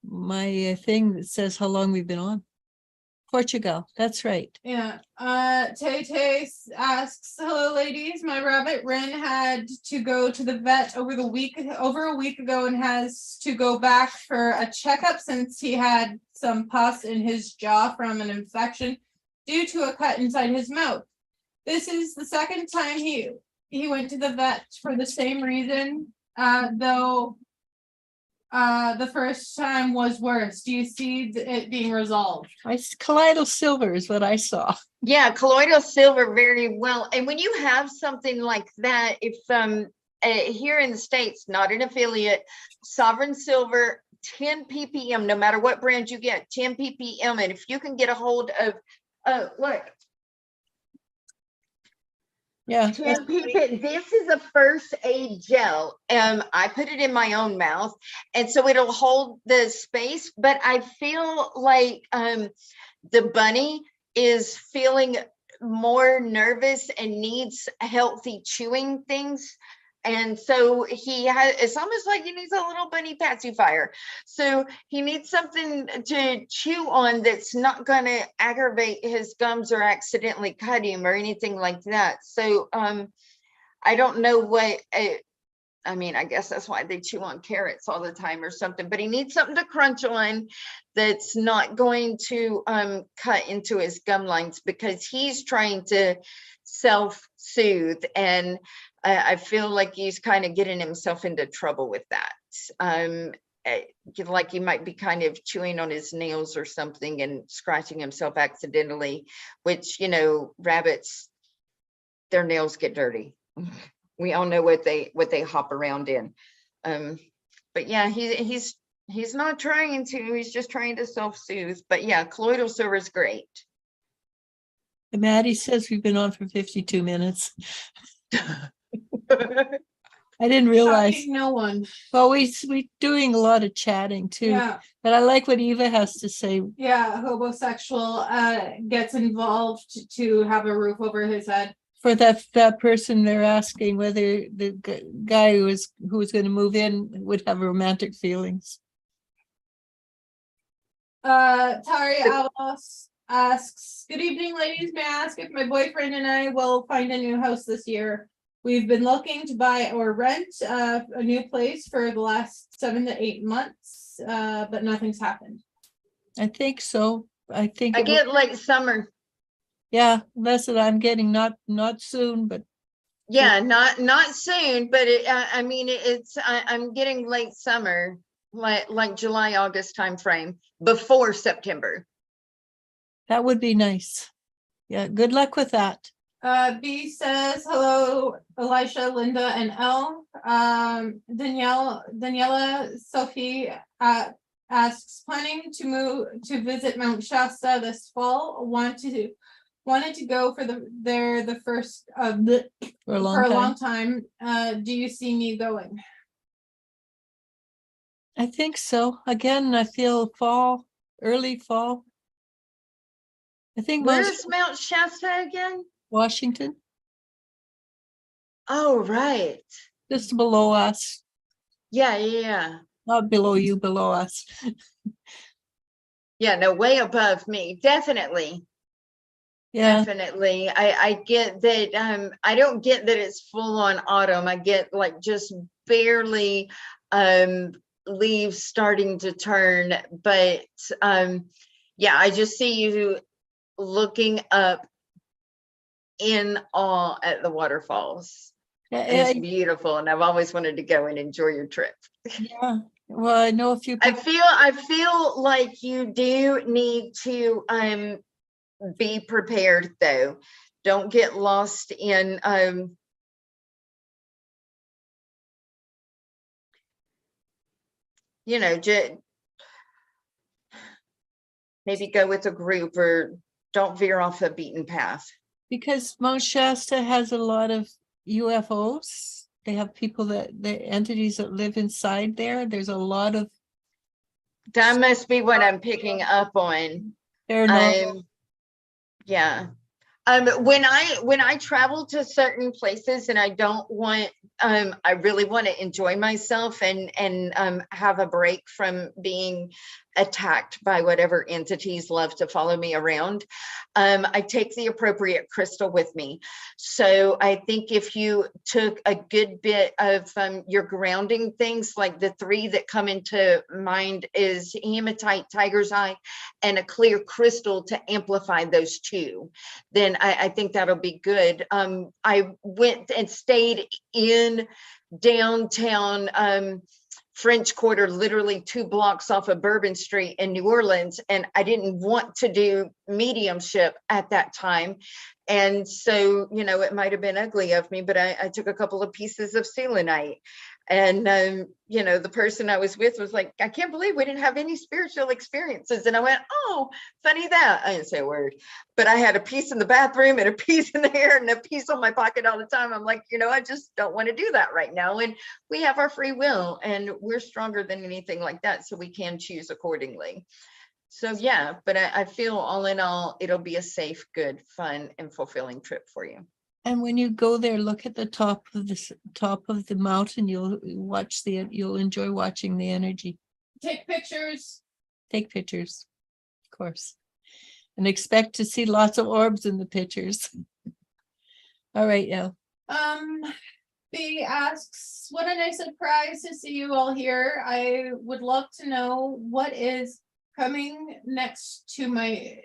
Speaker 1: my thing that says how long we've been on. Portugal, that's right.
Speaker 2: Yeah. Tay asks, hello ladies. My rabbit Ren had to go to the vet over a week ago and has to go back for a checkup since he had some pus in his jaw from an infection due to a cut inside his mouth. This is the second time he went to the vet for the same reason, though the first time was worse. Do you see it being resolved?
Speaker 1: Colloidal silver is what I saw.
Speaker 3: Yeah, colloidal silver, very well. And when you have something like that, if here in the States, not an affiliate, Sovereign Silver, 10 ppm, no matter what brand you get, 10 ppm. And if you can get a hold of, look.
Speaker 1: Yeah.
Speaker 3: 10 ppm. This is a first aid gel. I put it in my own mouth, and so it'll hold the space. But I feel like the bunny is feeling more nervous and needs healthy chewing things. And so it's almost like he needs a little bunny pacifier. So he needs something to chew on that's not going to aggravate his gums or accidentally cut him or anything like that. So I don't know what, I mean, I guess that's why they chew on carrots all the time or something, but he needs something to crunch on that's not going to cut into his gum lines, because he's trying to self-soothe, and I feel like he's kind of getting himself into trouble with that. Like he might be kind of chewing on his nails or something and scratching himself accidentally, which, you know, rabbits, their nails get dirty. We all know what they hop around in. But yeah, he's not trying to, he's just trying to self-soothe. But yeah, colloidal silver is great.
Speaker 1: Maddie says we've been on for 52 minutes. I didn't realize.
Speaker 2: Shocking no one.
Speaker 1: Well, we doing a lot of chatting too.
Speaker 2: Yeah.
Speaker 1: But I like what Eva has to say.
Speaker 2: Yeah, homosexual gets involved to have a roof over his head.
Speaker 1: For that person, they're asking whether the guy who was going to move in would have romantic feelings.
Speaker 2: Tari Avalos asks, good evening, ladies. May I ask if my boyfriend and I will find a new house this year? We've been looking to buy or rent a new place for the last 7 to 8 months, but nothing's happened.
Speaker 1: I think so. I think
Speaker 3: I get late summer.
Speaker 1: Yeah, that's what I'm getting. Not soon, but
Speaker 3: Yeah, not soon, but I mean, I'm getting late summer, like July, August timeframe before September.
Speaker 1: That would be nice. Yeah, good luck with that.
Speaker 2: B says, hello, Elisha, Linda, and Elle. Daniela Sophie asks, planning to move to visit Mount Shasta this fall. Wanted to go for the first
Speaker 1: For a long
Speaker 2: for a
Speaker 1: time.
Speaker 2: long time. Do you see me going?
Speaker 1: I think so. Again, I feel fall, early fall. I think
Speaker 3: Where's Mount Shasta again?
Speaker 1: Washington,
Speaker 3: Oh, right.
Speaker 1: just below us,
Speaker 3: Yeah.
Speaker 1: not below you, below us.
Speaker 3: Yeah, no, way above me. Definitely.
Speaker 1: Yeah,
Speaker 3: Definitely. I get that. I don't get that it's full on autumn. I get like just barely leaves starting to turn. But yeah, I just see you looking up in awe at the waterfalls. And it's beautiful. And I've always wanted to go and enjoy your trip.
Speaker 1: yeah. Well, I know a few
Speaker 3: I
Speaker 1: people.
Speaker 3: feel like you do need to be prepared though. Don't get lost in you know, just maybe go with a group or don't veer off the beaten path.
Speaker 1: Because Mount Shasta has a lot of UFOs. They have people the entities that live inside there. There's a lot of
Speaker 3: That must be what I'm picking up on.
Speaker 1: paranormal.
Speaker 3: Yeah. When I travel to certain places and I don't want, I really want to enjoy myself and have a break from being attacked by whatever entities love to follow me around. I take the appropriate crystal with me. So I think if you took a good bit of your grounding things, like the three that come into mind is hematite, tiger's eye, and a clear crystal to amplify those two, then I think that'll be good. I went and stayed in downtown French Quarter, literally 2 blocks off of Bourbon Street in New Orleans, and I didn't want to do mediumship at that time. And so, you know, it might have been ugly of me, but I took a couple of pieces of selenite. And, you know, the person I was with was like, I can't believe we didn't have any spiritual experiences. And I went, oh, funny that. I didn't say a word, but I had a piece in the bathroom and a piece in there and a piece on my pocket all the time. I'm like, you know, I just don't want to do that right now. And we have our free will and we're stronger than anything like that. So we can choose accordingly. So yeah, but I feel all in all, it'll be a safe, good, fun, and fulfilling trip for you.
Speaker 1: And when you go there, look at the top of the mountain. You'll enjoy watching the energy.
Speaker 2: Take pictures.
Speaker 1: Take pictures, of course, and expect to see lots of orbs in the pictures. All right, yeah.
Speaker 2: B asks, what a nice surprise to see you all here. I would love to know what is coming next to my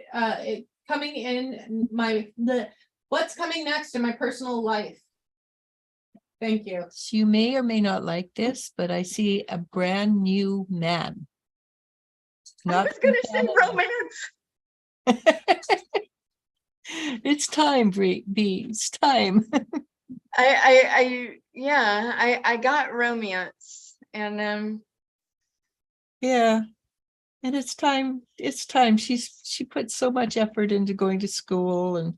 Speaker 2: what's coming next in my personal life. Thank you.
Speaker 1: So you may or may not like this, but I see a brand new man.
Speaker 3: I was going to say romance.
Speaker 1: It's time, B. It's time.
Speaker 3: I got romance and
Speaker 1: Yeah. And it's time. She put so much effort into going to school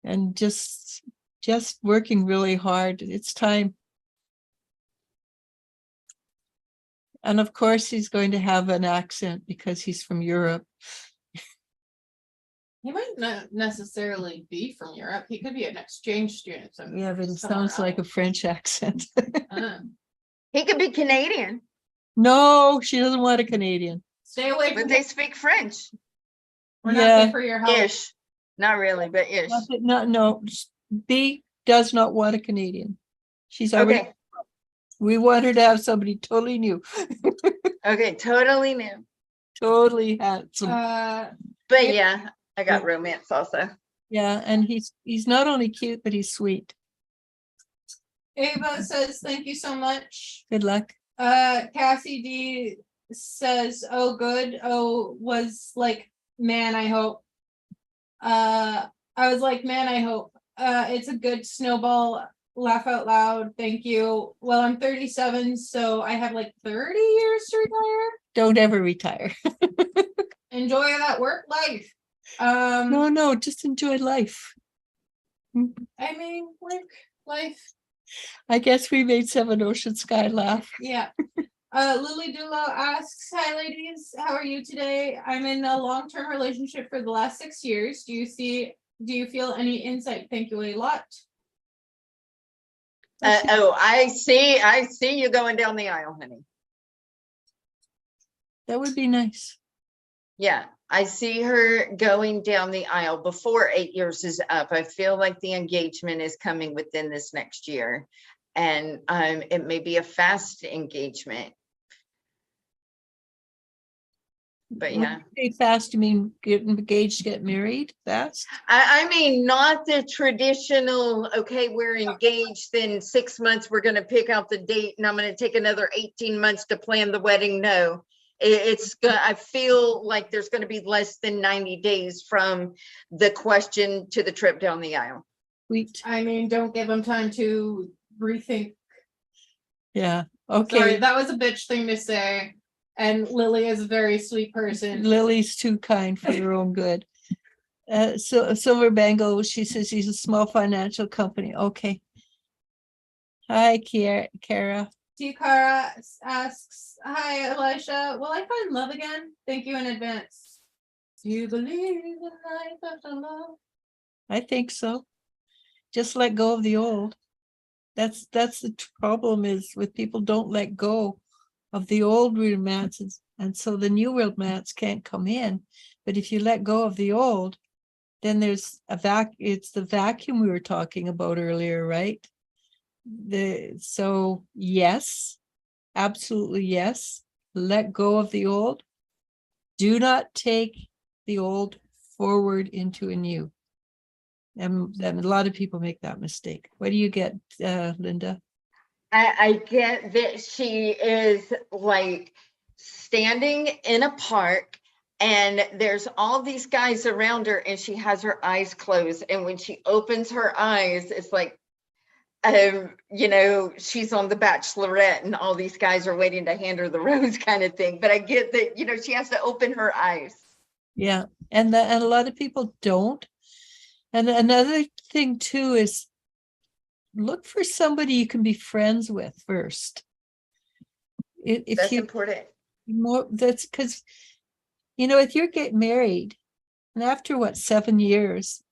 Speaker 1: and just working really hard. It's time. And of course he's going to have an accent because he's from Europe.
Speaker 2: He might not necessarily be from Europe. He could be an exchange student.
Speaker 1: Yeah, but it sounds like a French accent.
Speaker 3: he could be Canadian.
Speaker 1: No, she doesn't want a Canadian.
Speaker 2: Stay away
Speaker 3: But
Speaker 2: from
Speaker 3: they speak French.
Speaker 2: We're not good for your health.
Speaker 3: Ish. Not really, but ish.
Speaker 1: No, B does not want a Canadian. She's already.
Speaker 3: Okay.
Speaker 1: We want her to have somebody totally new.
Speaker 3: Okay, totally new.
Speaker 1: Totally handsome.
Speaker 3: But yeah, I got romance also.
Speaker 1: Yeah, and he's not only cute, but he's sweet.
Speaker 2: Ava says, thank you so much.
Speaker 1: Good luck.
Speaker 2: Cassie D says, oh, good. Oh, was like, man, I hope. I was like, man, I hope. It's a good snowball. Laugh out loud. Thank you. Well, I'm 37, so I have like 30 years to retire.
Speaker 1: Don't ever retire.
Speaker 2: Enjoy that work life.
Speaker 1: No, just enjoy life.
Speaker 2: I mean, work life.
Speaker 1: I guess we made Seven Ocean Sky laugh.
Speaker 2: Yeah. Lily Dulo asks, hi ladies, how are you today? I'm in a long-term relationship for the last 6 years. Do you feel any insight? Thank you a lot.
Speaker 3: I see you going down the aisle, honey.
Speaker 1: That would be nice.
Speaker 3: Yeah, I see her going down the aisle before 8 years is up. I feel like the engagement is coming within this next year. And it may be a fast engagement. But yeah.
Speaker 1: Say fast, you mean get engaged, get married fast?
Speaker 3: I mean, not the traditional, okay, we're engaged, then 6 months, we're going to pick out the date and I'm going to take another 18 months to plan the wedding. No, I feel like there's going to be less than 90 days from the question to the trip down the aisle.
Speaker 1: Sweet.
Speaker 2: I mean, don't give them time to rethink.
Speaker 1: Yeah. Okay.
Speaker 2: Sorry, that was a bitch thing to say. And Lily is a very sweet person.
Speaker 1: Lily's too kind for her own good. So Silver Bangle, she says she's a small financial company. Okay. Hi, Kara.
Speaker 2: Tikara asks, hi, Elisha. Will I find love again? Thank you in advance. Do you believe in life after love?
Speaker 1: I think so. Just let go of the old. That's the problem is with people don't let go of the old romances, and so the new romance can't come in. But if you let go of the old, then there's it's the vacuum we were talking about earlier, right? So yes, absolutely yes. Let go of the old. Do not take the old forward into a new. And a lot of people make that mistake. What do you get, Linda?
Speaker 3: I get that she is like standing in a park and there's all these guys around her and she has her eyes closed. And when she opens her eyes, it's like, she's on The Bachelorette and all these guys are waiting to hand her the rose kind of thing. But I get that, she has to open her eyes.
Speaker 1: Yeah. And a lot of people don't. And another thing too is look for somebody you can be friends with first.
Speaker 3: That's important.
Speaker 1: That's because, if you get married and after 7 years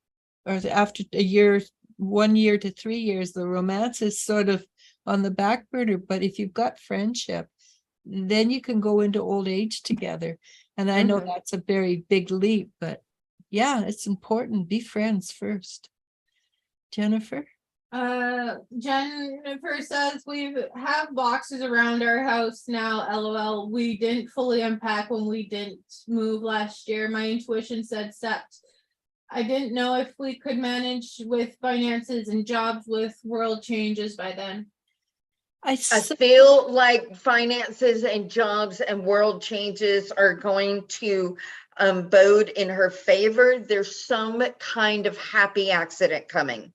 Speaker 1: or after a year, 1 year to 3 years, the romance is sort of on the back burner. But if you've got friendship, then you can go into old age together. And I know that's a very big leap, but yeah, it's important. Be friends first. Jennifer?
Speaker 2: Jennifer says we have boxes around our house now. LOL. We didn't fully unpack when we didn't move last year. My intuition said set. I didn't know if we could manage with finances and jobs with world changes by then.
Speaker 3: I feel like finances and jobs and world changes are going to bode in her favor. There's some kind of happy accident coming.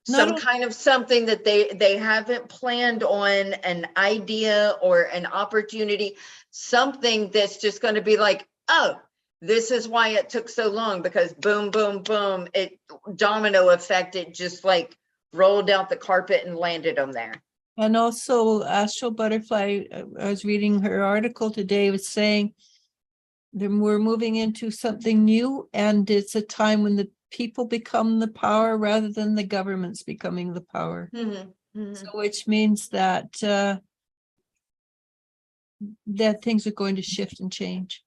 Speaker 3: Some kind of something that they haven't planned on, an idea or an opportunity, something that's just going to be like, oh, this is why it took so long, because boom, boom, boom, it domino effect, it just like rolled out the carpet and landed on there.
Speaker 1: And also Astral Butterfly, I was reading her article today, was saying that we're moving into something new, and it's a time when the people become the power rather than the government's becoming the power. So which means that that things are going to shift and change.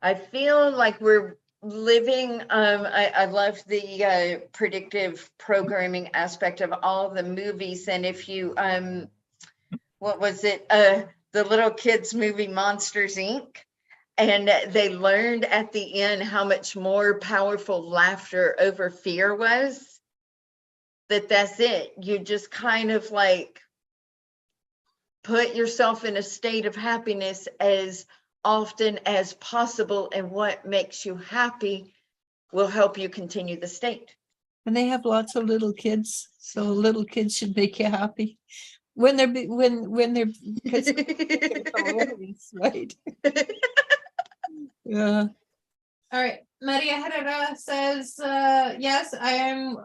Speaker 3: I feel like we're living, I love the predictive programming aspect of all the movies. And if you, what was it? The little kids movie Monsters, Inc. And they learned at the end how much more powerful laughter over fear was. that's it. You just kind of like put yourself in a state of happiness as often as possible, and what makes you happy will help you continue the state.
Speaker 1: And they have lots of little kids, so little kids should make you happy. When they're, when they're, because they're hilarious, right? Yeah.
Speaker 2: All right, Maria Herrera says, yes, I'm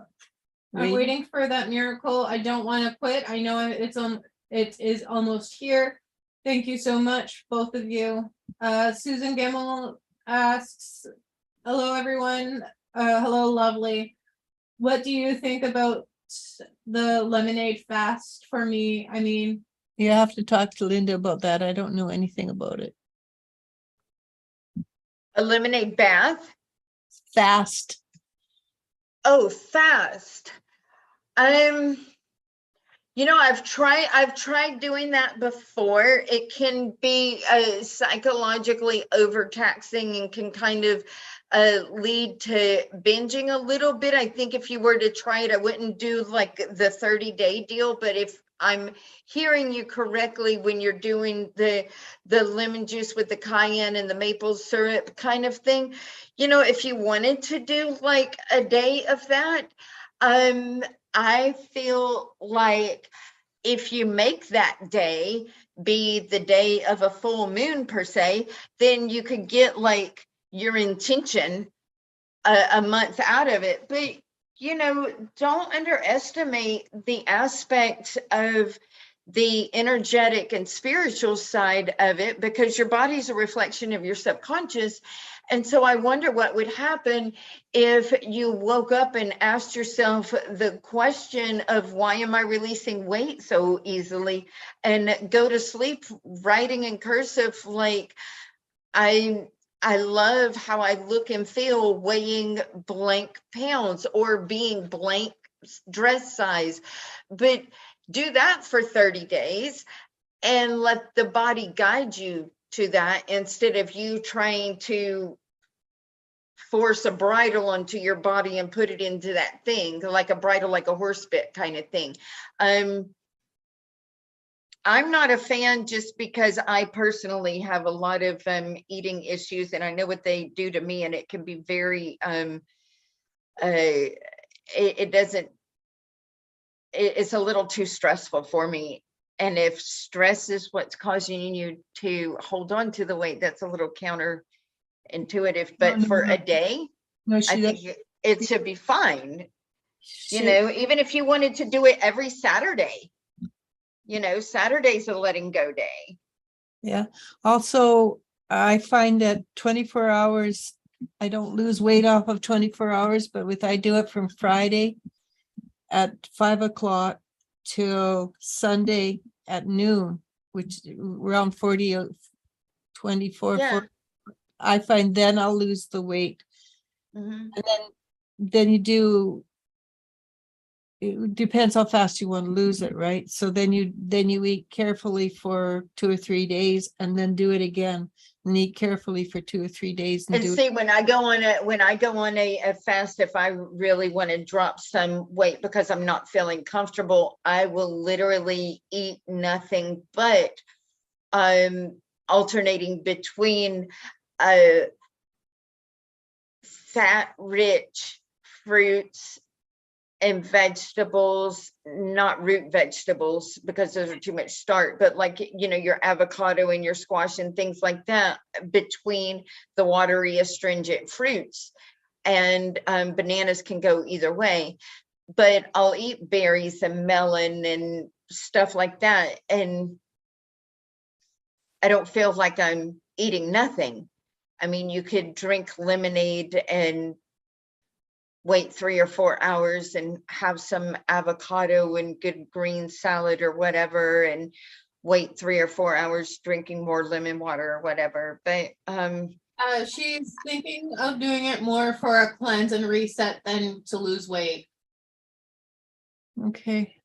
Speaker 2: waiting for that miracle. I don't want to quit. I know it is almost here. Thank you so much, both of you. Susan Gemmel asks, hello everyone. Hello, lovely. What do you think about the lemonade fast for me? I mean,
Speaker 1: You have to talk to Linda about that. I don't know anything about it.
Speaker 3: Eliminate bath.
Speaker 1: Fast.
Speaker 3: Oh, fast. You know, I've tried doing that before. It can be psychologically overtaxing and can kind of lead to binging a little bit. I think if you were to try it, I wouldn't do like the 30-day deal, but if I'm hearing you correctly, when you're doing the lemon juice with the cayenne and the maple syrup kind of thing, you know, if you wanted to do like a day of that, I feel like if you make that day be the day of a full moon per se, then you could get like your intention a month out of it. But, you know, don't underestimate the aspect of the energetic and spiritual side of it, because your body's a reflection of your subconscious. And so I wonder what would happen if you woke up and asked yourself the question of, why am I releasing weight so easily? And go to sleep writing in cursive, like, I love how I look and feel weighing blank pounds or being blank dress size. But do that for 30 days and let the body guide you to that, instead of you trying to force a bridle onto your body and put it into that thing, like a bridle, like a horse bit kind of thing. I'm not a fan, just because I personally have a lot of eating issues, and I know what they do to me, and it can be very it's a little too stressful for me. And if stress is what's causing you to hold on to the weight, that's a little counterintuitive. But
Speaker 1: No,
Speaker 3: for
Speaker 1: no.
Speaker 3: a day,
Speaker 1: No,
Speaker 3: I
Speaker 1: she
Speaker 3: think
Speaker 1: doesn't.
Speaker 3: it should be fine.
Speaker 1: She,
Speaker 3: You know, even if you wanted to do it every Saturday, you know, Saturday's a letting go day.
Speaker 1: yeah. Also, I find that 24 hours, I don't lose weight off of 24 hours, but I do it from Friday at 5 o'clock till Sunday at noon, which around 40, 24,
Speaker 3: Yeah.
Speaker 1: 40, I find then I'll lose the weight.
Speaker 3: Mhm.
Speaker 1: And then you do, it depends how fast you want to lose it, right? So then you eat carefully for 2 or 3 days and then do it again, and eat carefully for 2 or 3 days and
Speaker 3: And
Speaker 1: do
Speaker 3: see, when I go on a fast, if I really want to drop some weight because I'm not feeling comfortable, I will literally eat nothing but alternating between fat rich fruits and vegetables, not root vegetables, because those are too much starch, but like, you know, your avocado and your squash and things like that, between the watery astringent fruits. And bananas can go either way, but I'll eat berries and melon and stuff like that, and I don't feel like I'm eating nothing. I mean, you could drink lemonade and wait 3 or 4 hours and have some avocado and good green salad or whatever, and wait 3 or 4 hours drinking more lemon water or whatever. But
Speaker 2: she's thinking of doing it more for a cleanse and reset than to lose weight.
Speaker 1: okay.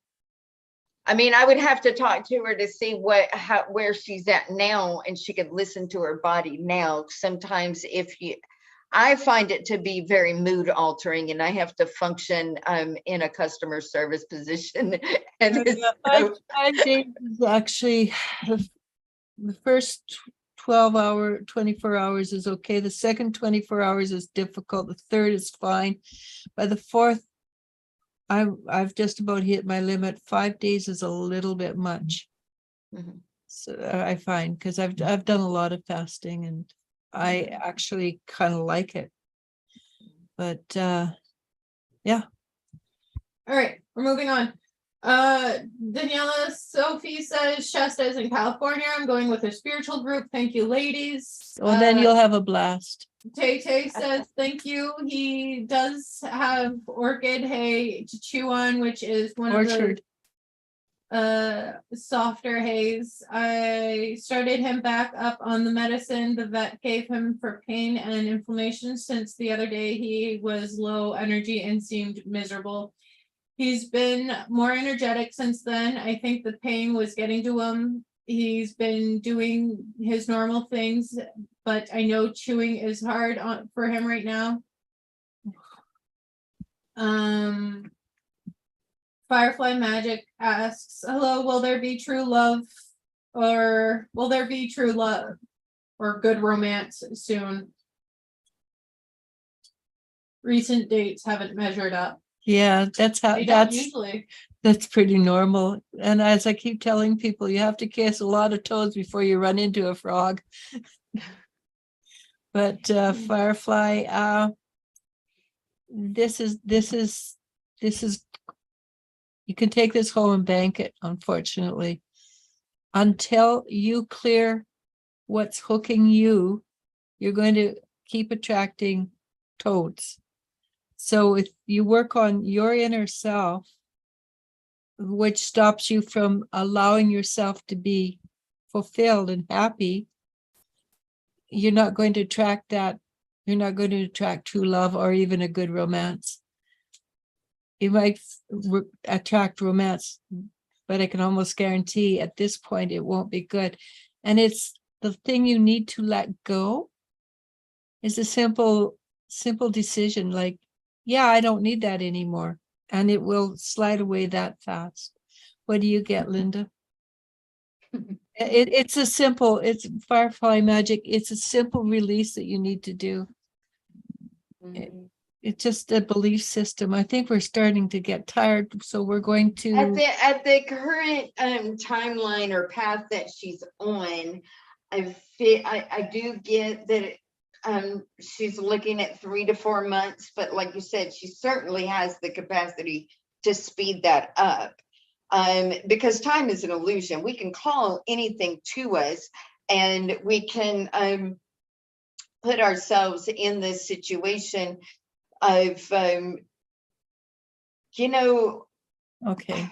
Speaker 3: I mean, I would have to talk to her to see where she's at now, and she could listen to her body now. Sometimes if you, I find it to be very mood altering, and I have to function in a customer service position. And
Speaker 1: Yeah,
Speaker 3: so,
Speaker 1: 5 days is actually the first 24 hours is okay. The second 24 hours is difficult. The third is fine. By the fourth, I've just about hit my limit. 5 days is a little bit much.
Speaker 3: Mhm.
Speaker 1: So I find, because I've done a lot of fasting and I actually kind of like it. But yeah.
Speaker 2: All right, we're moving on. Daniela Sophie says Shasta is in California. I'm going with a spiritual group. Thank you, ladies.
Speaker 1: Well, then you'll have a blast.
Speaker 2: Tay Tay says thank you. He does have orchid hay to chew on, which is one
Speaker 1: Orchard.
Speaker 2: of the softer hays. I started him back up on the medicine the vet gave him for pain and inflammation, since the other day he was low energy and seemed miserable. He's been more energetic since then. I think the pain was getting to him. He's been doing his normal things, but I know chewing is hard for him right now. Firefly Magic asks, hello, will there be true love, or will there be true love or good romance soon? Recent dates haven't measured up.
Speaker 1: Yeah, that's how
Speaker 2: They don't
Speaker 1: that's
Speaker 2: usually.
Speaker 1: that's pretty normal. And as I keep telling people, you have to kiss a lot of toes before you run into a frog. But Firefly, this is you can take this home and bank it, unfortunately. Until you clear what's hooking you, you're going to keep attracting toads. So if you work on your inner self, which stops you from allowing yourself to be fulfilled and happy, you're not going to attract that. You're not going to attract true love or even a good romance. You might attract romance, but I can almost guarantee at this point it won't be good. And it's the thing you need to let go is a simple decision, like, yeah, I don't need that anymore. And it will slide away that fast. What do you get, Linda? It's Firefly Magic. It's a simple release that you need to do. It's just a belief system. I think we're starting to get tired, so we're going to
Speaker 3: At the current timeline or path that she's on, I do get that she's looking at 3 to 4 months, but like you said, she certainly has the capacity to speed that up. Because time is an illusion. We can call anything to us, and we can put ourselves in this situation of
Speaker 1: okay.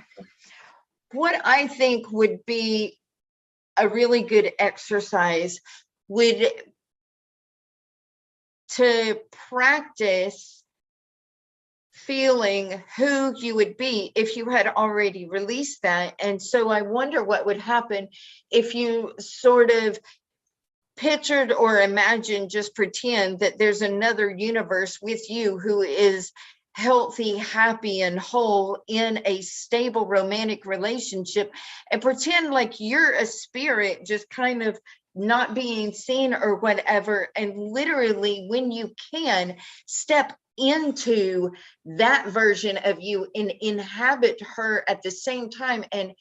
Speaker 3: What I think would be a really good exercise would to practice feeling who you would be if you had already released that. And so I wonder what would happen if you sort of pictured or imagined, just pretend that there's another universe with you who is healthy, happy, and whole in a stable romantic relationship, and pretend like you're a spirit just kind of not being seen or whatever. And literally, when you can, step into that version of you and inhabit her at the same time and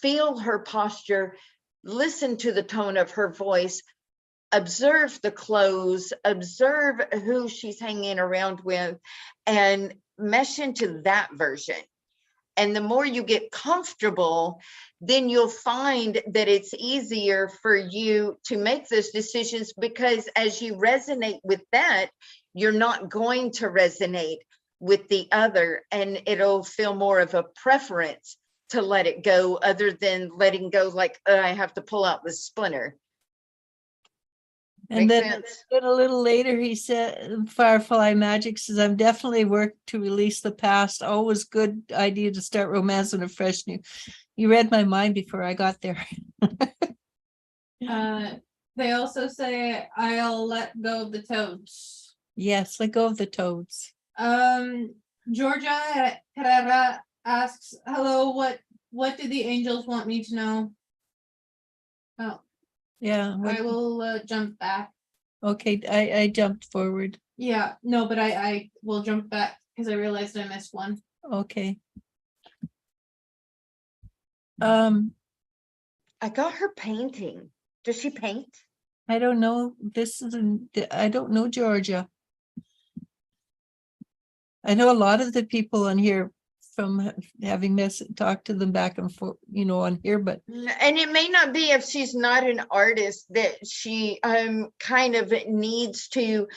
Speaker 3: feel her posture, listen to the tone of her voice, observe the clothes, observe who she's hanging around with, and mesh into that version. And the more you get comfortable, then you'll find that it's easier for you to make those decisions, because as you resonate with that, you're not going to resonate with the other, and it'll feel more of a preference to let it go, other than letting go like, I have to pull out the splinter.
Speaker 1: And
Speaker 3: Makes
Speaker 1: then
Speaker 3: sense?
Speaker 1: a little later, he said, Firefly Magic says, I'm definitely worked to release the past. Always good idea to start romancing a fresh new. You read my mind before I got there.
Speaker 2: They also say, I'll let go of the toads.
Speaker 1: Yes, let go of the toads.
Speaker 2: Georgia Herrera asks, hello, what did the angels want me to know? Oh,
Speaker 1: Yeah.
Speaker 2: I will jump back.
Speaker 1: Okay, I jumped forward.
Speaker 2: Yeah, no, but I will jump back because I realized I missed one.
Speaker 1: Okay.
Speaker 3: I got her painting. Does she paint?
Speaker 1: I don't know. I don't know Georgia. I know a lot of the people on here from having talked to them back and forth, on here, but
Speaker 3: And it may not be, if she's not an artist, that she kind of needs to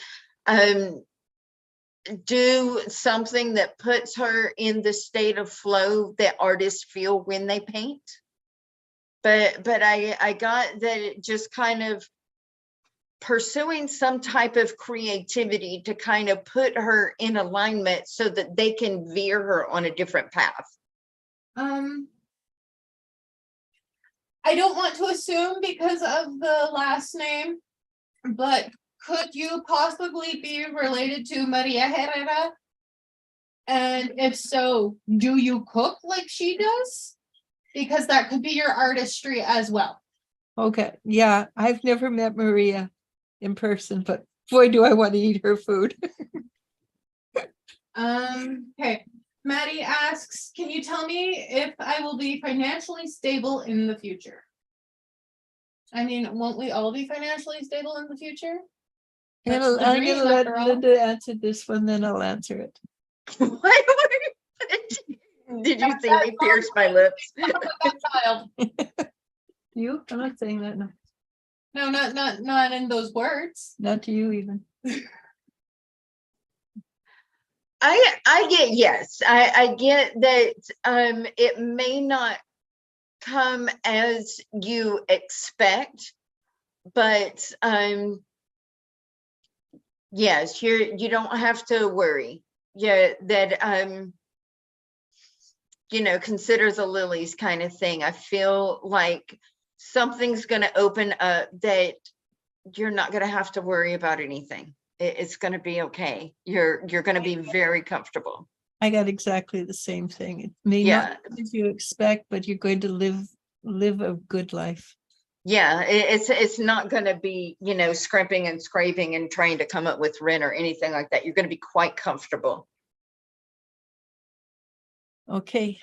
Speaker 3: do something that puts her in the state of flow that artists feel when they paint. But I got that it just kind of pursuing some type of creativity to kind of put her in alignment so that they can veer her on a different path.
Speaker 2: I don't want to assume because of the last name, but could you possibly be related to Maria Herrera? And if so, do you cook like she does? Because that could be your artistry as well.
Speaker 1: okay. Yeah, I've never met Maria in person, but boy, do I want to eat her food.
Speaker 2: Okay. Maddie asks, can you tell me if I will be financially stable in the future? I mean, won't we all be financially stable in the future? That's the
Speaker 1: I'm
Speaker 2: dream,
Speaker 1: gonna let
Speaker 2: after all.
Speaker 1: Linda answer this one, then I'll answer it.
Speaker 3: Did you see me pierce my lips?
Speaker 2: Child.
Speaker 1: You? I'm not saying that, no.
Speaker 2: No, not in those words.
Speaker 1: Not to you even.
Speaker 3: I get, yes, I get that it may not come as you expect, but yes, you don't have to worry. Yeah, that consider the lilies kind of thing. I feel like something's going to open up that you're not going to have to worry about anything. It's going to be okay. You're going to be very comfortable.
Speaker 1: I got exactly the same thing. It may
Speaker 3: Yeah.
Speaker 1: not as you expect, but you're going to live a good life.
Speaker 3: Yeah, it's not going to be, scrimping and scraping and trying to come up with rent or anything like that. You're going to be quite comfortable.
Speaker 1: Okay.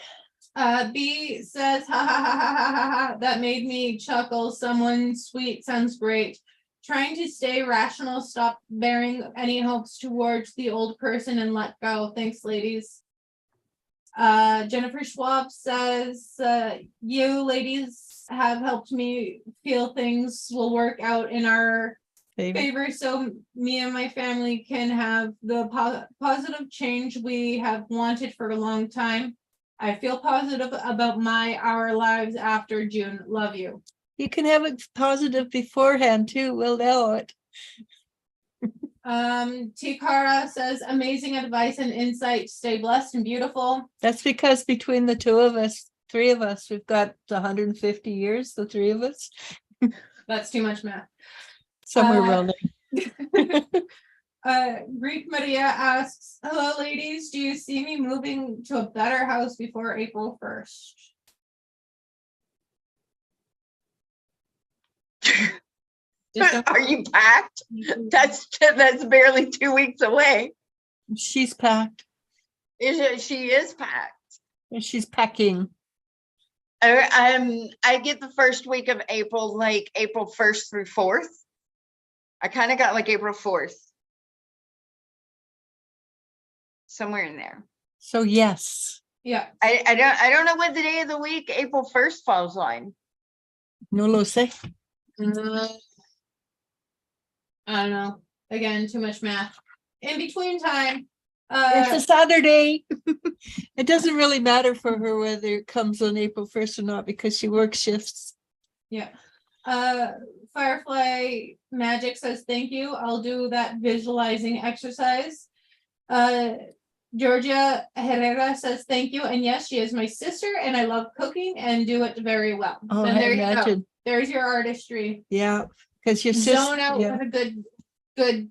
Speaker 2: B says, ha ha ha ha ha ha ha. That made me chuckle. Someone sweet sounds great. Trying to stay rational, stop bearing any hopes towards the old person and let go. Thanks, ladies. Jennifer Schwab says, you ladies have helped me feel things will work out in our favor, so me and my family can have the positive change we have wanted for a long time. I feel positive about our lives after June. Love you.
Speaker 1: You can have it positive beforehand too. We'll know it.
Speaker 2: Tikara says, amazing advice and insight. Stay blessed and beautiful.
Speaker 1: That's because between the three of us, we've got 150 years, the three of us.
Speaker 2: That's too much math.
Speaker 1: Somewhere around there.
Speaker 2: Greek Maria asks, hello ladies, do you see me moving to a better house before April 1st?
Speaker 3: Are you packed? That's barely 2 weeks away.
Speaker 1: She's packed.
Speaker 3: She is packed.
Speaker 1: And she's packing.
Speaker 3: I get the first week of April, like April 1st through 4th. I kind of got like April 4th. Somewhere in there.
Speaker 1: So yes.
Speaker 2: Yeah.
Speaker 3: I don't know what the day of the week April 1st falls on.
Speaker 1: No lo sé.
Speaker 2: I don't know. Again, too much math. In between time.
Speaker 1: It's a Saturday. It doesn't really matter for her whether it comes on April 1st or not because she works shifts.
Speaker 2: Yeah. Firefly Magic says thank you. I'll do that visualizing exercise. Georgia Herrera says thank you. And yes, she is my sister and I love cooking and do it very well.
Speaker 1: Oh,
Speaker 2: and there
Speaker 1: I
Speaker 2: you
Speaker 1: imagine.
Speaker 2: go. There's your artistry.
Speaker 1: Yeah, because your sister.
Speaker 2: Zone out
Speaker 1: Yeah.
Speaker 2: with a good good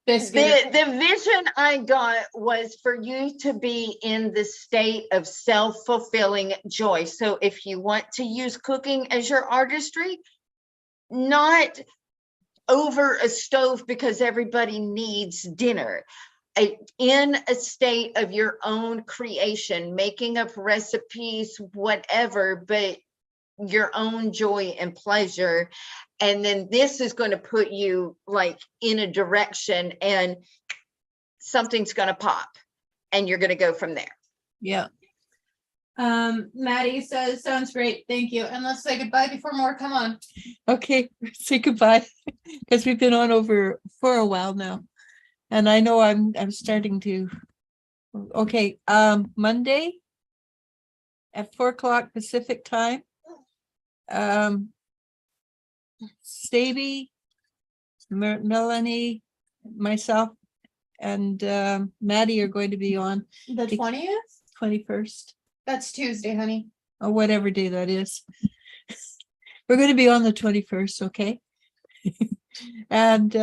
Speaker 2: biscuit.
Speaker 3: The vision I got was for you to be in the state of self-fulfilling joy. So if you want to use cooking as your artistry, not over a stove because everybody needs dinner, in a state of your own creation, making up recipes, whatever, but your own joy and pleasure. And then this is going to put you like in a direction, and something's going to pop, and you're going to go from there.
Speaker 1: Yeah.
Speaker 2: Maddie says, sounds great. Thank you. And let's say goodbye before more come on.
Speaker 1: Okay, say goodbye, because we've been on over for a while now. And I know I'm starting to, okay, Monday at 4:00 Pacific time. Staby, Melanie, myself, and Maddie are going to be on
Speaker 2: The 20th?
Speaker 1: 21st,
Speaker 2: That's Tuesday, honey.
Speaker 1: or whatever day that is. We're going to be on the 21st, okay? And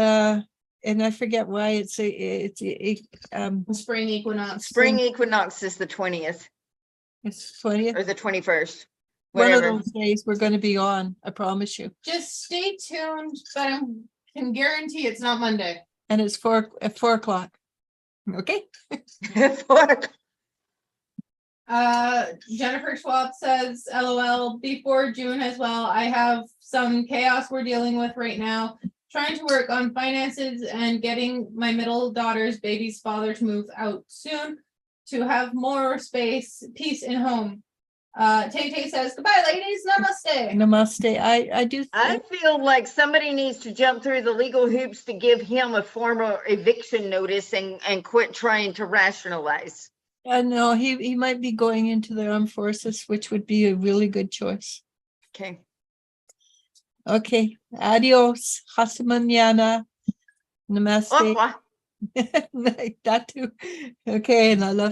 Speaker 1: I forget why it's
Speaker 2: Spring equinox.
Speaker 3: Spring equinox is the 20th
Speaker 1: it's 20th.
Speaker 3: or the 21st.
Speaker 1: One of
Speaker 3: Whatever.
Speaker 1: those days we're going to be on, I promise you.
Speaker 2: Just stay tuned, but I can guarantee it's not Monday.
Speaker 1: And it's at 4:00. Okay.
Speaker 2: Jennifer Schwab says, LOL, before June as well. I have some chaos we're dealing with right now. Trying to work on finances and getting my middle daughter's baby's father to move out soon to have more space, peace in home. Tay says, goodbye, ladies. Namaste.
Speaker 1: Namaste. I do.
Speaker 3: I feel like somebody needs to jump through the legal hoops to give him a formal eviction notice and quit trying to rationalize.
Speaker 1: I know he might be going into the armed forces, which would be a really good choice.
Speaker 3: Okay.
Speaker 1: Okay. Adios. Hasta mañana. Namaste.
Speaker 3: Au revoir.
Speaker 1: That too. Okay. And I love